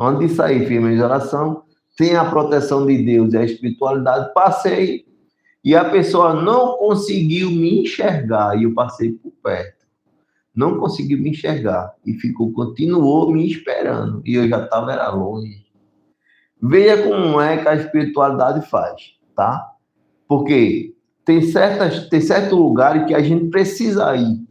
Antes de sair, firme de oração, tem a proteção de Deus e a espiritualidade, passei e a pessoa não conseguiu me enxergar e eu passei por perto. Não conseguiu me enxergar e continuou me esperando e eu já estava longe. Veja como é que a espiritualidade faz, tá? Porque tem certos lugares que a gente precisa ir,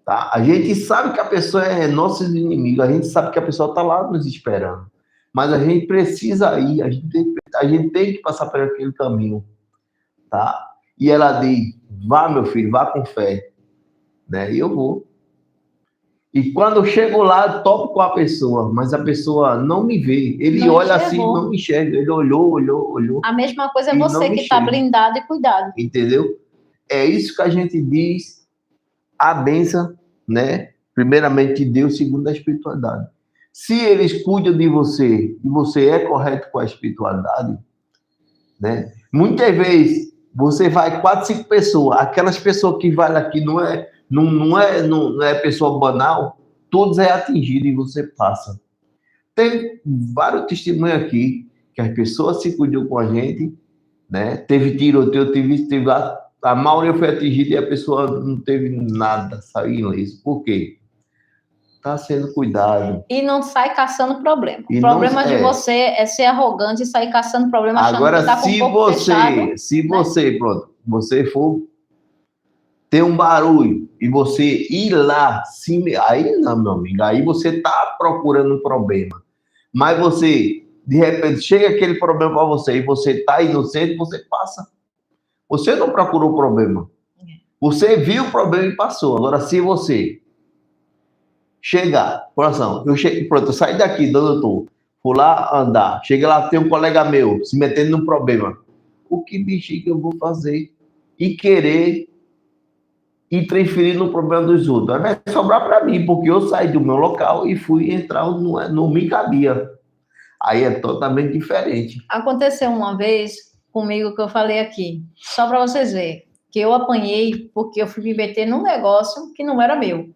tá? A gente sabe que a pessoa é nosso inimigo, a gente sabe que a pessoa está lá nos esperando, mas a gente precisa ir, a gente tem que passar por aquele caminho, tá? E ela diz, vá, meu filho, vá com fé, né? E eu vou. E quando eu chego lá, eu topo com a pessoa, mas a pessoa não me vê. Ele Não olha assim, enxergou. não me enxerga. Ele olhou. A mesma coisa é E não você me que está enxerga. blindado e cuidado. Entendeu? É isso que a gente diz, a bênção, né? Primeiramente de Deus, segundo a espiritualidade. Se eles cuidam de você e você é correto com a espiritualidade, né? Muitas vezes você vai 4, 5 pessoas, aquelas pessoas que vai aqui não é pessoa banal, todos é atingido e você passa. Tem vários testemunhos aqui que as pessoas se cuidam com a gente, né? Teve tiroteio, teve a maioria foi atingida e a pessoa não teve nada, saiu ileso. Por quê? Está sendo cuidado. E não sai caçando problema. E O problema de você é ser arrogante e sair caçando problema achando agora, que está com o corpo fechado. se você, pronto, você for ter um barulho e você ir lá, aí não, meu amigo, aí você está procurando um problema. Mas você, de repente, chega aquele problema para você e você está inocente, você passa. Você não procurou o problema. Você viu o problema e passou. Agora, se você chegar, coração, pronto, eu saí daqui, doutor, vou lá andar, chega lá, tem um colega meu se metendo num problema. O que bexiga eu vou fazer? E querer interferir no problema dos outros. Vai sobrar para mim, porque eu saí do meu local e fui entrar, não me cabia. Aí é totalmente diferente. Aconteceu uma vez comigo que eu falei aqui, só para vocês verem, que eu apanhei porque eu fui me meter num negócio que não era meu.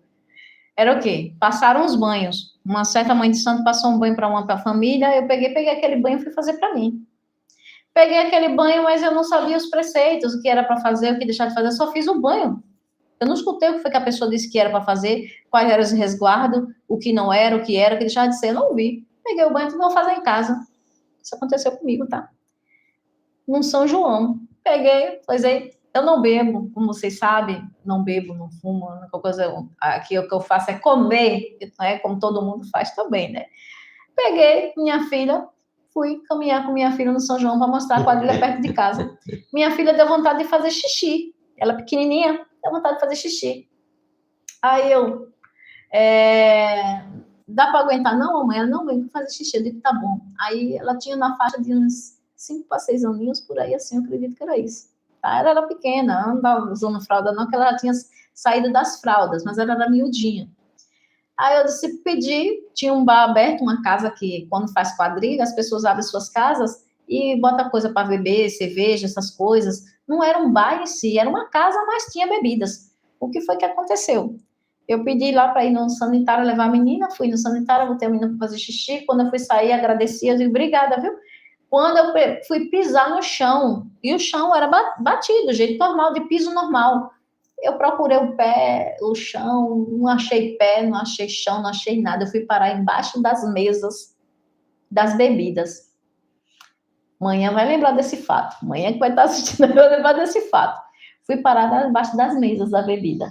Era o quê? Passaram os banhos. Uma certa mãe de santo passou um banho para uma família, eu peguei aquele banho e fui fazer para mim. Peguei aquele banho, mas eu não sabia os preceitos, o que era para fazer, o que deixar de fazer, eu só fiz o banho. Eu não escutei o que foi que a pessoa disse que era para fazer, quais eram os resguardos, o que não era, o que era, o que deixava de ser, eu não vi. Peguei o banho e falei, vou fazer em casa. Isso aconteceu comigo, tá? Num São João. Peguei, falei, eu não bebo, como vocês sabem, não bebo, não fumo, a única coisa aqui o que eu faço é comer, né? Como todo mundo faz também, né? Peguei minha filha, fui caminhar com minha filha no São João para mostrar a quadrilha perto de casa. Minha filha deu vontade de fazer xixi. Ela pequenininha, deu vontade de fazer xixi. Aí eu, dá para aguentar? Não, mamãe, ela não aguenta fazer xixi. Eu digo, tá bom. Aí ela tinha na faixa de uns 5 para 6 aninhos, por aí, assim, eu acredito que era isso. Tá? Ela era pequena, não andava usando fralda não, que ela tinha saído das fraldas, mas ela era miudinha. Aí eu disse, pedi, tinha um bar aberto, uma casa que, quando faz quadrilha, as pessoas abrem suas casas e botam coisa para beber, cerveja, essas coisas. Não era um bar em si, era uma casa, mas tinha bebidas. O que foi que aconteceu? Eu pedi lá para ir no sanitário levar a menina, fui no sanitário, botei a menina para fazer xixi, quando eu fui sair, agradeci, eu digo, obrigada, viu? Quando eu fui pisar no chão, e o chão era batido, jeito normal, de piso normal. Eu procurei o pé, o chão, não achei pé, não achei chão, não achei nada. Eu fui parar embaixo das mesas das bebidas. Manhã vai lembrar desse fato. Manhã que vai estar assistindo vai lembrar desse fato. Fui parar embaixo das mesas da bebida.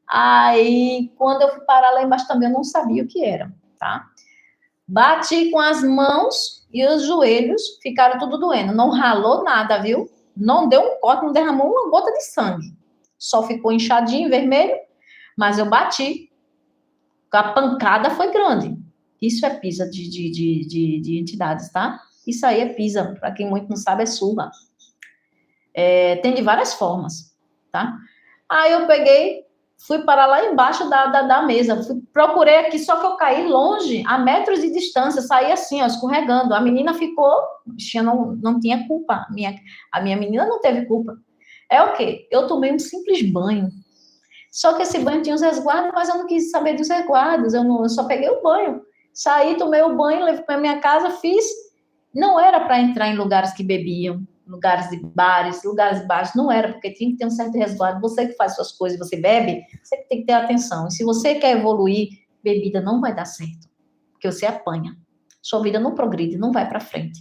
Aí, quando eu fui parar lá embaixo também, eu não sabia o que era, tá? Bati com as mãos e os joelhos ficaram tudo doendo. Não ralou nada, viu? Não deu um corte, não derramou uma gota de sangue. Só ficou inchadinho, vermelho, mas eu bati. A pancada foi grande. Isso é pisa de entidades, tá? Isso aí é pisa. Para quem muito não sabe, é surra. Tem de várias formas, tá? Aí eu peguei, fui parar lá embaixo da mesa. Procurei aqui, só que eu caí longe, a metros de distância. Saí assim, ó, escorregando. A menina ficou... não tinha culpa. A minha menina não teve culpa. É o quê? Eu tomei um simples banho. Só que esse banho tinha os resguardos, mas eu não quis saber dos resguardos. Eu só peguei o banho. Saí, tomei o banho, levei para minha casa, fiz. Não era para entrar em lugares que bebiam, lugares de bares, lugares baixos. Não era, porque tinha que ter um certo resguardo. Você que faz suas coisas, você bebe, você tem que ter atenção. E se você quer evoluir, bebida não vai dar certo. Porque você apanha. Sua vida não progride, não vai para frente.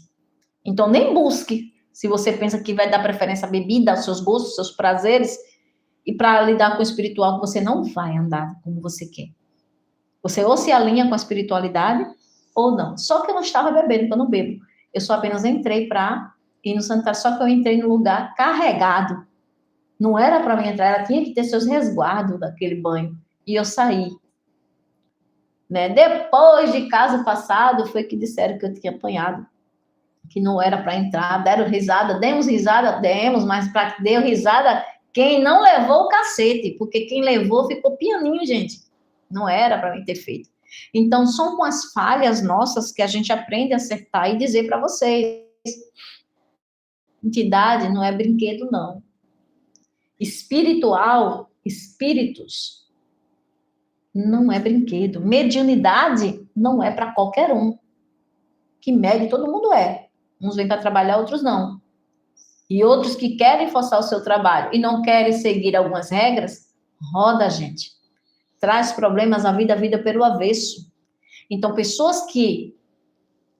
Então, nem busque Se você pensa que vai dar preferência à bebida, aos seus gostos, aos seus prazeres, e para lidar com o espiritual, você não vai andar como você quer. Você ou se alinha com a espiritualidade, ou não. Só que eu não estava bebendo, porque eu não bebo. Eu só apenas entrei para ir no sanitário, só que eu entrei no lugar carregado. Não era para mim entrar, ela tinha que ter seus resguardos daquele banho. E eu saí. Né? Depois de caso passado, foi que disseram que eu tinha apanhado. Que não era para entrar, deram risada, demos risada, mas para que deu risada, quem não levou o cacete, porque quem levou ficou pianinho, gente. Não era para mim ter feito. Então, são com as falhas nossas que a gente aprende a acertar e dizer para vocês: entidade não é brinquedo, não. Espiritual, espíritos, não é brinquedo. Mediunidade não é para qualquer um. Que mede todo mundo é. Uns vêm para trabalhar, outros não. E outros que querem forçar o seu trabalho e não querem seguir algumas regras, roda, gente. Traz problemas à vida pelo avesso. Então, pessoas que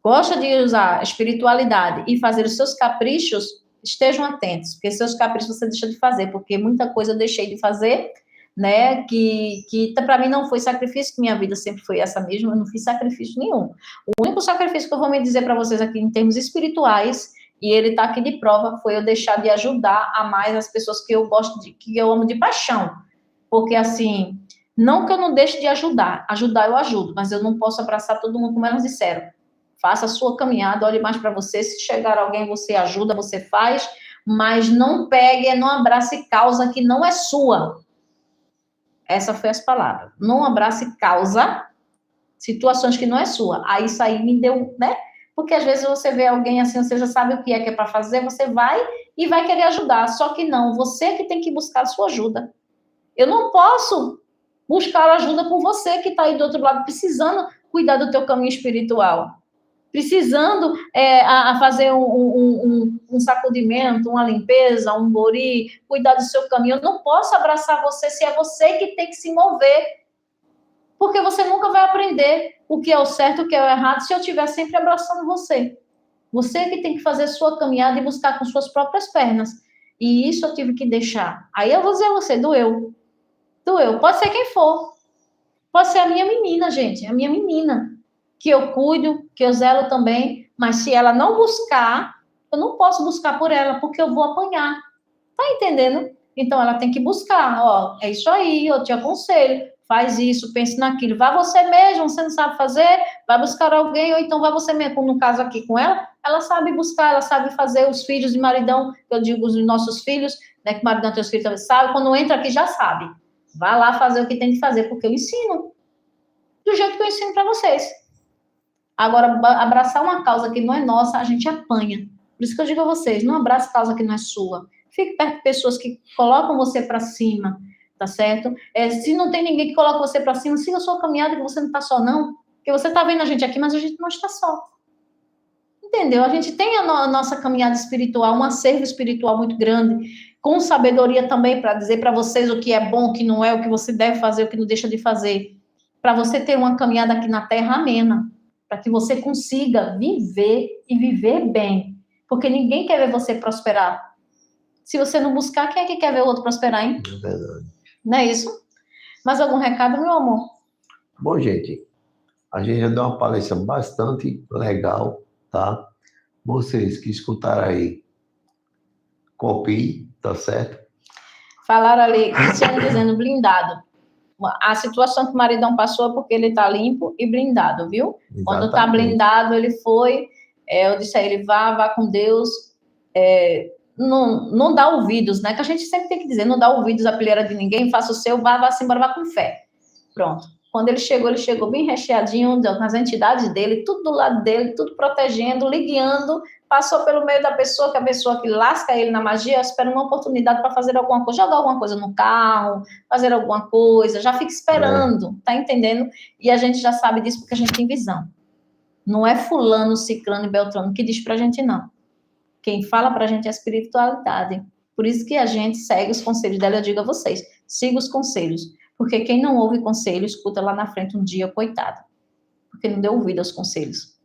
gostam de usar a espiritualidade e fazer os seus caprichos, estejam atentos, porque seus caprichos você deixa de fazer, porque muita coisa eu deixei de fazer, né, que para mim não foi sacrifício, que minha vida sempre foi essa mesma, eu não fiz sacrifício nenhum. O único sacrifício que eu vou me dizer para vocês aqui em termos espirituais, e ele está aqui de prova, foi eu deixar de ajudar a mais as pessoas que eu gosto, que eu amo de paixão, porque assim, não que eu não deixe de ajudar eu ajudo, mas eu não posso abraçar todo mundo, como elas disseram. Faça a sua caminhada, olhe mais para você, se chegar alguém, você ajuda, você faz, mas não pegue, não abrace causa que não é sua. Essa foi as palavras. Não abrace causa, situações que não é sua. Aí isso aí me deu, né? Porque às vezes você vê alguém assim, você já sabe o que é para fazer, você vai e vai querer ajudar. Só que não, você que tem que buscar a sua ajuda. Eu não posso buscar ajuda por você que está aí do outro lado, precisando cuidar do teu caminho espiritual. Precisando a fazer um sacudimento, uma limpeza, um bori, cuidar do seu caminho. Eu não posso abraçar você se é você que tem que se mover. Porque você nunca vai aprender o que é o certo, o que é o errado, se eu estiver sempre abraçando você. Você que tem que fazer sua caminhada e buscar com suas próprias pernas. E isso eu tive que deixar. Aí eu vou dizer a você, doeu. Doeu. Pode ser quem for. Pode ser a minha menina, gente. A minha menina. Que eu cuido, que eu zelo também. Mas se ela não buscar, eu não posso buscar por ela, porque eu vou apanhar. Tá entendendo? Então ela tem que buscar. Ó, é isso aí, eu te aconselho. Faz isso, pense naquilo. Vá você mesmo, você não sabe fazer, vai buscar alguém, ou então vai você mesmo. Como no caso aqui com ela sabe buscar, ela sabe fazer os filhos de maridão, eu digo os nossos filhos, né, que maridão tem os filhos também, sabe, quando entra aqui já sabe. Vá lá fazer o que tem que fazer, porque eu ensino. Do jeito que eu ensino para vocês. Agora, abraçar uma causa que não é nossa, a gente apanha. Por isso que eu digo a vocês, não abrace causa que não é sua. Fique perto de pessoas que colocam você para cima, tá certo? Se não tem ninguém que coloca você para cima, siga a sua caminhada, que você não está só, não. Porque você está vendo a gente aqui, mas a gente não está só. Entendeu? A gente tem a nossa caminhada espiritual, um acervo espiritual muito grande, com sabedoria também para dizer para vocês o que é bom, o que não é, o que você deve fazer, o que não deixa de fazer. Para você ter uma caminhada aqui na Terra amena. Para que você consiga viver e viver bem. Porque ninguém quer ver você prosperar. Se você não buscar, quem é que quer ver o outro prosperar, hein? É verdade. Não é isso? Mais algum recado, meu amor? Bom, gente, a gente já deu uma palestra bastante legal, tá? Vocês que escutaram aí, copiem, tá certo? Falaram ali, Cristiano dizendo blindado. A situação que o maridão passou é porque ele tá limpo e blindado, viu? Exatamente. Quando tá blindado, ele foi, eu disse a ele, vá com Deus, não dá ouvidos, né? Que a gente sempre tem que dizer, não dá ouvidos à pilheira de ninguém, faça o seu, vá-se embora, vá com fé. Pronto. Quando ele chegou bem recheadinho, nas entidades dele, tudo do lado dele, tudo protegendo, lhe guiando, passou pelo meio da pessoa, que a pessoa que lasca ele na magia, espera uma oportunidade para fazer alguma coisa, jogar alguma coisa no carro, fazer alguma coisa, já fica esperando, tá entendendo? E a gente já sabe disso porque a gente tem visão. Não é fulano, ciclano e beltrano que diz pra gente, não. Quem fala pra gente é a espiritualidade. Por isso que a gente segue os conselhos dela, eu digo a vocês, siga os conselhos. Porque quem não ouve conselho, escuta lá na frente um dia, coitado. Porque não deu ouvido aos conselhos.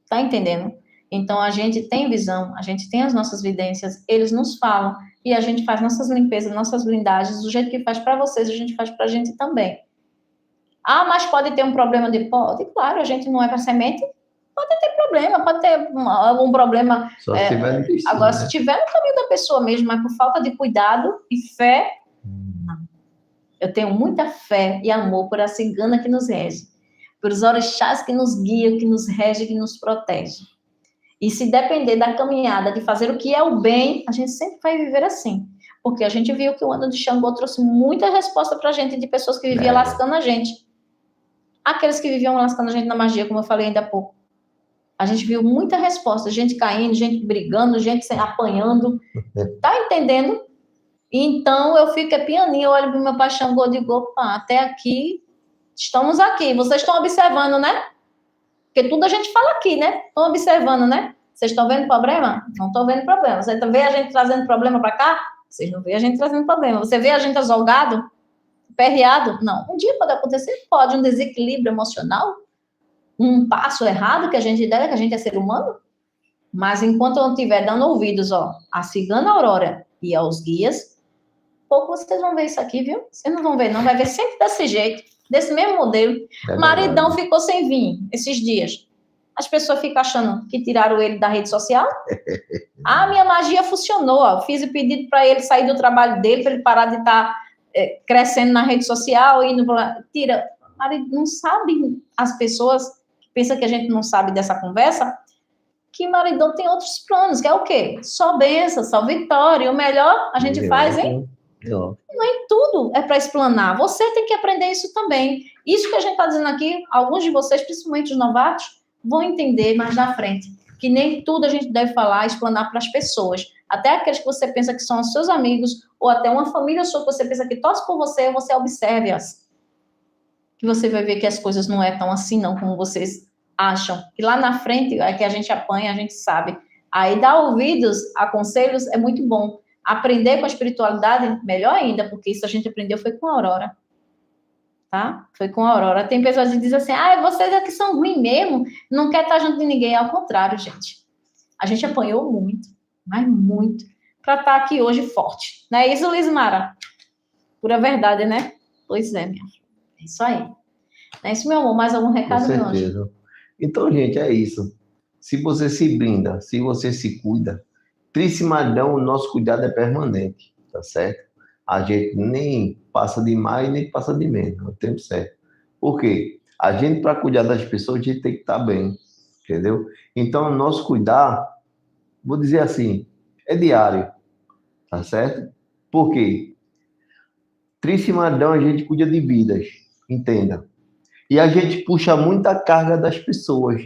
Tá entendendo? Então, a gente tem visão, a gente tem as nossas vidências, eles nos falam, e a gente faz nossas limpezas, nossas blindagens, do jeito que faz para vocês, a gente faz para a gente também. Ah, mas pode ter um problema de pode? Claro, a gente não é para semente, pode ter problema, pode ter algum problema. Só se tiver no intestino, agora, né? se tiver no caminho da pessoa mesmo, mas por falta de cuidado e fé, não. Eu tenho muita fé e amor por a cigana que nos rege, por os orixás que nos guiam, que nos regem, que nos protegem. E se depender da caminhada, de fazer o que é o bem, a gente sempre vai viver assim. Porque a gente viu que o ano de Xangô trouxe muita resposta para a gente de pessoas que viviam lascando a gente. Aqueles que viviam lascando a gente na magia, como eu falei ainda há pouco. A gente viu muita resposta, gente caindo, gente brigando, gente apanhando. Tá entendendo? Então, eu fico pianinho, eu olho pro meu pai Xangô e digo, opa, até aqui, estamos aqui. Vocês estão observando, né? Porque tudo a gente fala aqui, né? Estão observando, né? Vocês estão vendo problema? Não estão vendo problema. Você vê a gente trazendo problema para cá? Vocês não vê a gente trazendo problema. Você vê a gente azolgado? Perreado? Não. Um dia pode acontecer? Pode. Um desequilíbrio emocional? Um passo errado que a gente der, que a gente é ser humano? Mas enquanto eu não estiver dando ouvidos, a cigana Aurora e aos guias, pouco vocês vão ver isso aqui, viu? Vocês não vão ver, não. Vai ver sempre desse jeito, desse mesmo modelo. Maridão ficou sem vir esses dias. As pessoas ficam achando que tiraram ele da rede social. Ah, minha magia funcionou. Ó. Fiz o pedido para ele sair do trabalho dele, para ele parar de estar crescendo na rede social. Tira. Marido, não sabe as pessoas que pensam que a gente não sabe dessa conversa, que Maridão tem outros planos, que é o quê? Só bênção, só vitória. O melhor a gente faz, hein? Nem tudo é para explanar. Você tem que aprender isso também. Isso que a gente está dizendo aqui, alguns de vocês, principalmente os novatos, vão entender mais na frente. Que nem tudo a gente deve falar, explanar para as pessoas. Até aqueles que você pensa que são os seus amigos, ou até uma família sua que você pensa que torce por você, você observe-as. Que você vai ver que as coisas não é tão assim, não, como vocês acham. E lá na frente, é que a gente apanha, a gente sabe. Aí dar ouvidos a conselhos é muito bom. Aprender com a espiritualidade, melhor ainda, porque isso a gente aprendeu foi com a Aurora. Tá? Foi com a Aurora. Tem pessoas que dizem assim, vocês aqui são ruins mesmo, não quer estar junto de ninguém. Ao contrário, gente. A gente apanhou muito, mas muito, para estar aqui hoje forte. Não é isso, Luiz Mara? Pura verdade, né? Pois é, minha filha. É isso aí. Não é isso, meu amor? Mais algum recado, meu anjo? Com certeza. Então, gente, é isso. Se você se blinda, se você se cuida, Tríssimadão, o nosso cuidado é permanente, tá certo? A gente nem passa de mais, nem passa de menos, no tempo certo. Por quê? A gente, para cuidar das pessoas, a gente tem que estar bem, entendeu? Então, o nosso cuidar, vou dizer assim, é diário, tá certo? Por quê? Tríssimadão, a gente cuida de vidas, entenda. E a gente puxa muita carga das pessoas.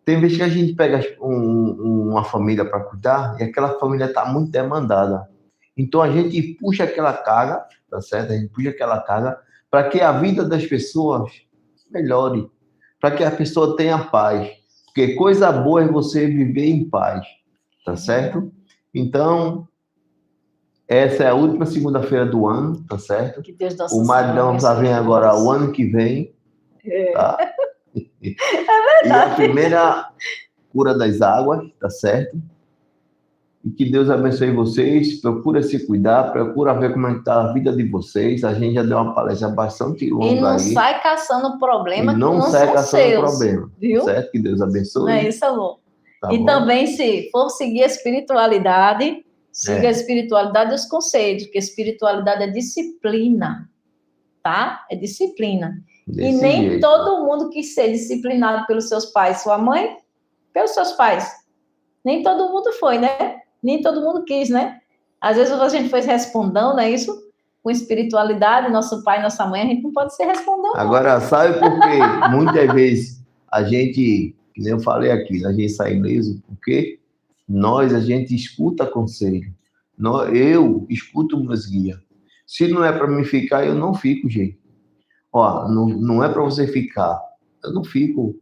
Tem vezes que a gente pega uma família para cuidar e aquela família está muito demandada. Então a gente puxa aquela carga, tá certo? A gente puxa aquela carga para que a vida das pessoas melhore, para que a pessoa tenha paz. Porque coisa boa é você viver em paz, tá certo? Então, essa é a última segunda-feira do ano, tá certo? Que Deus dá o Maridão já vem agora o ano que vem, tá? É verdade. E a primeira cura das águas, tá certo? E que Deus abençoe vocês, procura se cuidar, procura ver como é que está a vida de vocês. A gente já deu uma palestra bastante longa aí. E não sai caçando problema e que não não sai são caçando seus, problema, viu? certo? Que Deus abençoe. É isso, amor. Tá e bom? também, se for seguir a espiritualidade, siga a espiritualidade e os conselhos, porque espiritualidade é disciplina, tá? É disciplina. Desse e nem jeito. todo mundo quis ser disciplinado pelos seus pais, sua mãe, pelos seus pais. Nem todo mundo foi, né? Nem todo mundo quis, né? Às vezes a gente foi respondão, não é isso? Com espiritualidade, nosso pai, nossa mãe, a gente não pode ser respondão. Agora, sabe por quê? Muitas vezes a gente, que nem eu falei aqui, a gente sai ileso, porque a gente escuta conselho. Eu escuto meus guias. Se não é para mim ficar, eu não fico, gente. Ó, não é para você ficar. Eu não fico.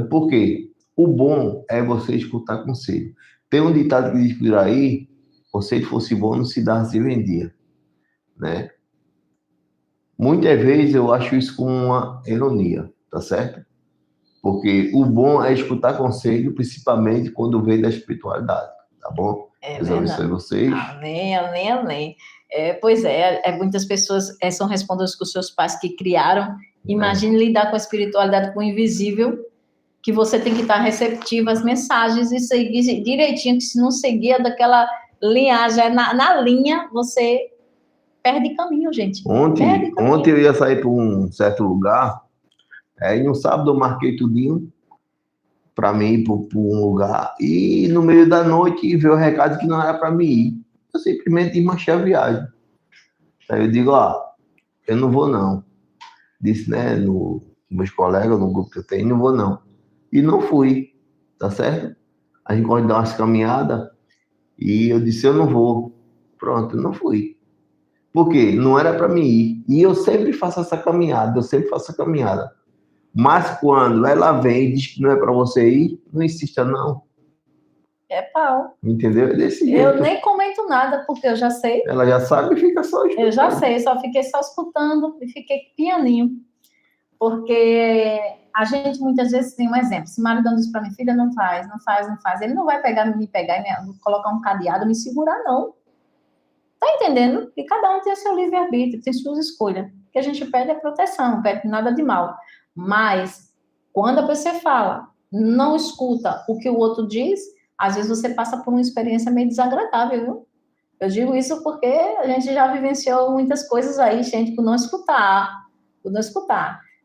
Por quê? O bom é você escutar conselho. Tem um ditado que diz por aí, se ele fosse bom, não se dá, se vendia. Né? Muitas vezes eu acho isso com uma ironia, tá certo? Porque o bom é escutar conselho, principalmente quando vem da espiritualidade, tá bom? Deus abençoe vocês. Amém, amém, amém. Pois é, muitas pessoas são responsáveis com os seus pais que criaram. Imagine lidar com a espiritualidade, com o invisível, que você tem que estar receptivo às mensagens e seguir direitinho, que se não seguir daquela linhagem, na linha, você perde caminho, gente. Ontem eu ia sair para um certo lugar, e no sábado eu marquei tudinho para mim ir para um lugar, e no meio da noite veio o recado que não era para mim ir. Eu simplesmente desmanchei a viagem. Aí eu digo, eu não vou não. Disse, né, meus colegas, no grupo que eu tenho, não vou não. E não fui, tá certo? A gente pode dar umas caminhadas, e eu disse, eu não vou. Pronto, eu não fui. Por quê? Não era para mim ir. E eu sempre faço essa caminhada, Mas quando ela vem e diz que não é para você ir, não insista não. É pau. Entendeu? É desse jeito. Eu nem comento nada, porque eu já sei. Ela já sabe e fica só escutando. Eu já sei, só fiquei só escutando e fiquei pianinho. Porque a gente muitas vezes tem um exemplo. Se o marido diz para minha filha, não faz. Ele não vai me pegar e colocar um cadeado, me segurar, não. Tá entendendo? E cada um tem seu livre-arbítrio, tem suas escolhas. O que a gente pede é proteção, não pede nada de mal. Mas, quando a pessoa fala, não escuta o que o outro diz, às vezes você passa por uma experiência meio desagradável, viu? Eu digo isso porque a gente já vivenciou muitas coisas aí, gente, por não escutar,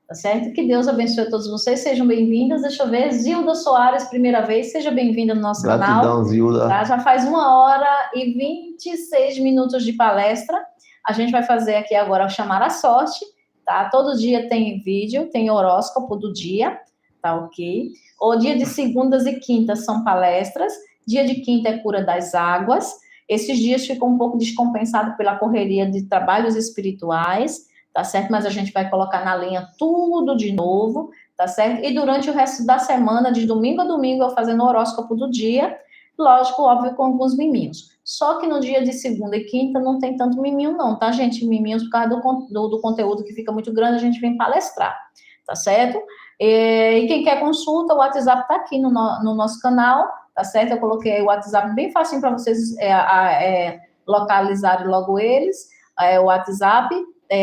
tá certo? Que Deus abençoe a todos vocês, sejam bem-vindas. Deixa eu ver, Zilda Soares, primeira vez, seja bem-vinda no nosso canal. Gratidão, Zilda. Tá? Já faz 1h26 de palestra. A gente vai fazer aqui agora o Chamar a Sorte, tá? Todo dia tem vídeo, tem horóscopo do dia, tá ok? O dia de segundas e quintas são palestras, dia de quinta é cura das águas. Esses dias ficou um pouco descompensado pela correria de trabalhos espirituais, tá certo? Mas a gente vai colocar na linha tudo de novo, tá certo? E durante o resto da semana, de domingo a domingo, eu fazendo o horóscopo do dia, lógico, óbvio, com alguns miminhos. Só que no dia de segunda e quinta não tem tanto miminho não, tá, gente? Miminhos por causa do conteúdo que fica muito grande, a gente vem palestrar, tá certo? E quem quer consulta, o WhatsApp tá aqui no nosso canal, tá certo? Eu coloquei o WhatsApp bem facinho para vocês localizarem logo eles, o WhatsApp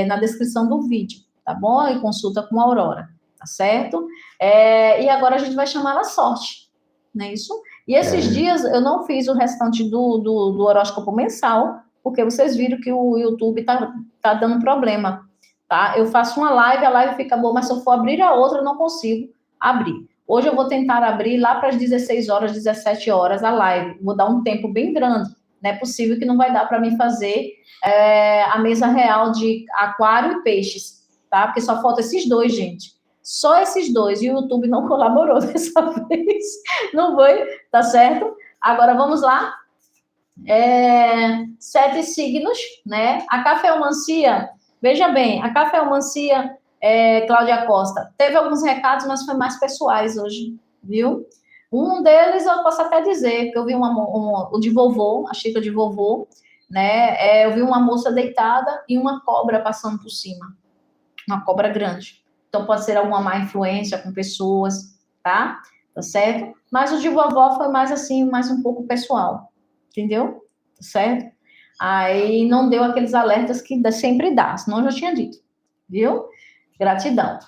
na descrição do vídeo, tá bom? E consulta com a Aurora, tá certo? E agora a gente vai chamar a sorte, não é isso? E esses dias eu não fiz o restante do horóscopo mensal, porque vocês viram que o YouTube tá dando problema, tá? Eu faço uma live, a live fica boa, mas se eu for abrir a outra, eu não consigo abrir. Hoje eu vou tentar abrir lá para as 16 horas, 17 horas a live. Vou dar um tempo bem grande. Não é possível que não vai dar para mim fazer a mesa real de aquário e peixes, tá? Porque só falta esses dois, gente. Só esses dois. E o YouTube não colaborou dessa vez. Não foi, tá certo? Agora vamos lá. 7 signos, né? A cafeomancia, veja bem, a cafeomancia, Cláudia Costa, teve alguns recados, mas foi mais pessoais hoje, viu? Um deles eu posso até dizer, que eu vi o de vovô, a xícara de vovô, né? Eu vi uma moça deitada e uma cobra passando por cima. Uma cobra grande. Então, pode ser alguma má influência com pessoas, tá? Tá certo? Mas o de vovó foi mais assim, mais um pouco pessoal. Entendeu? Tá certo? Aí não deu aqueles alertas que sempre dá, senão eu já tinha dito. Viu? Gratidão.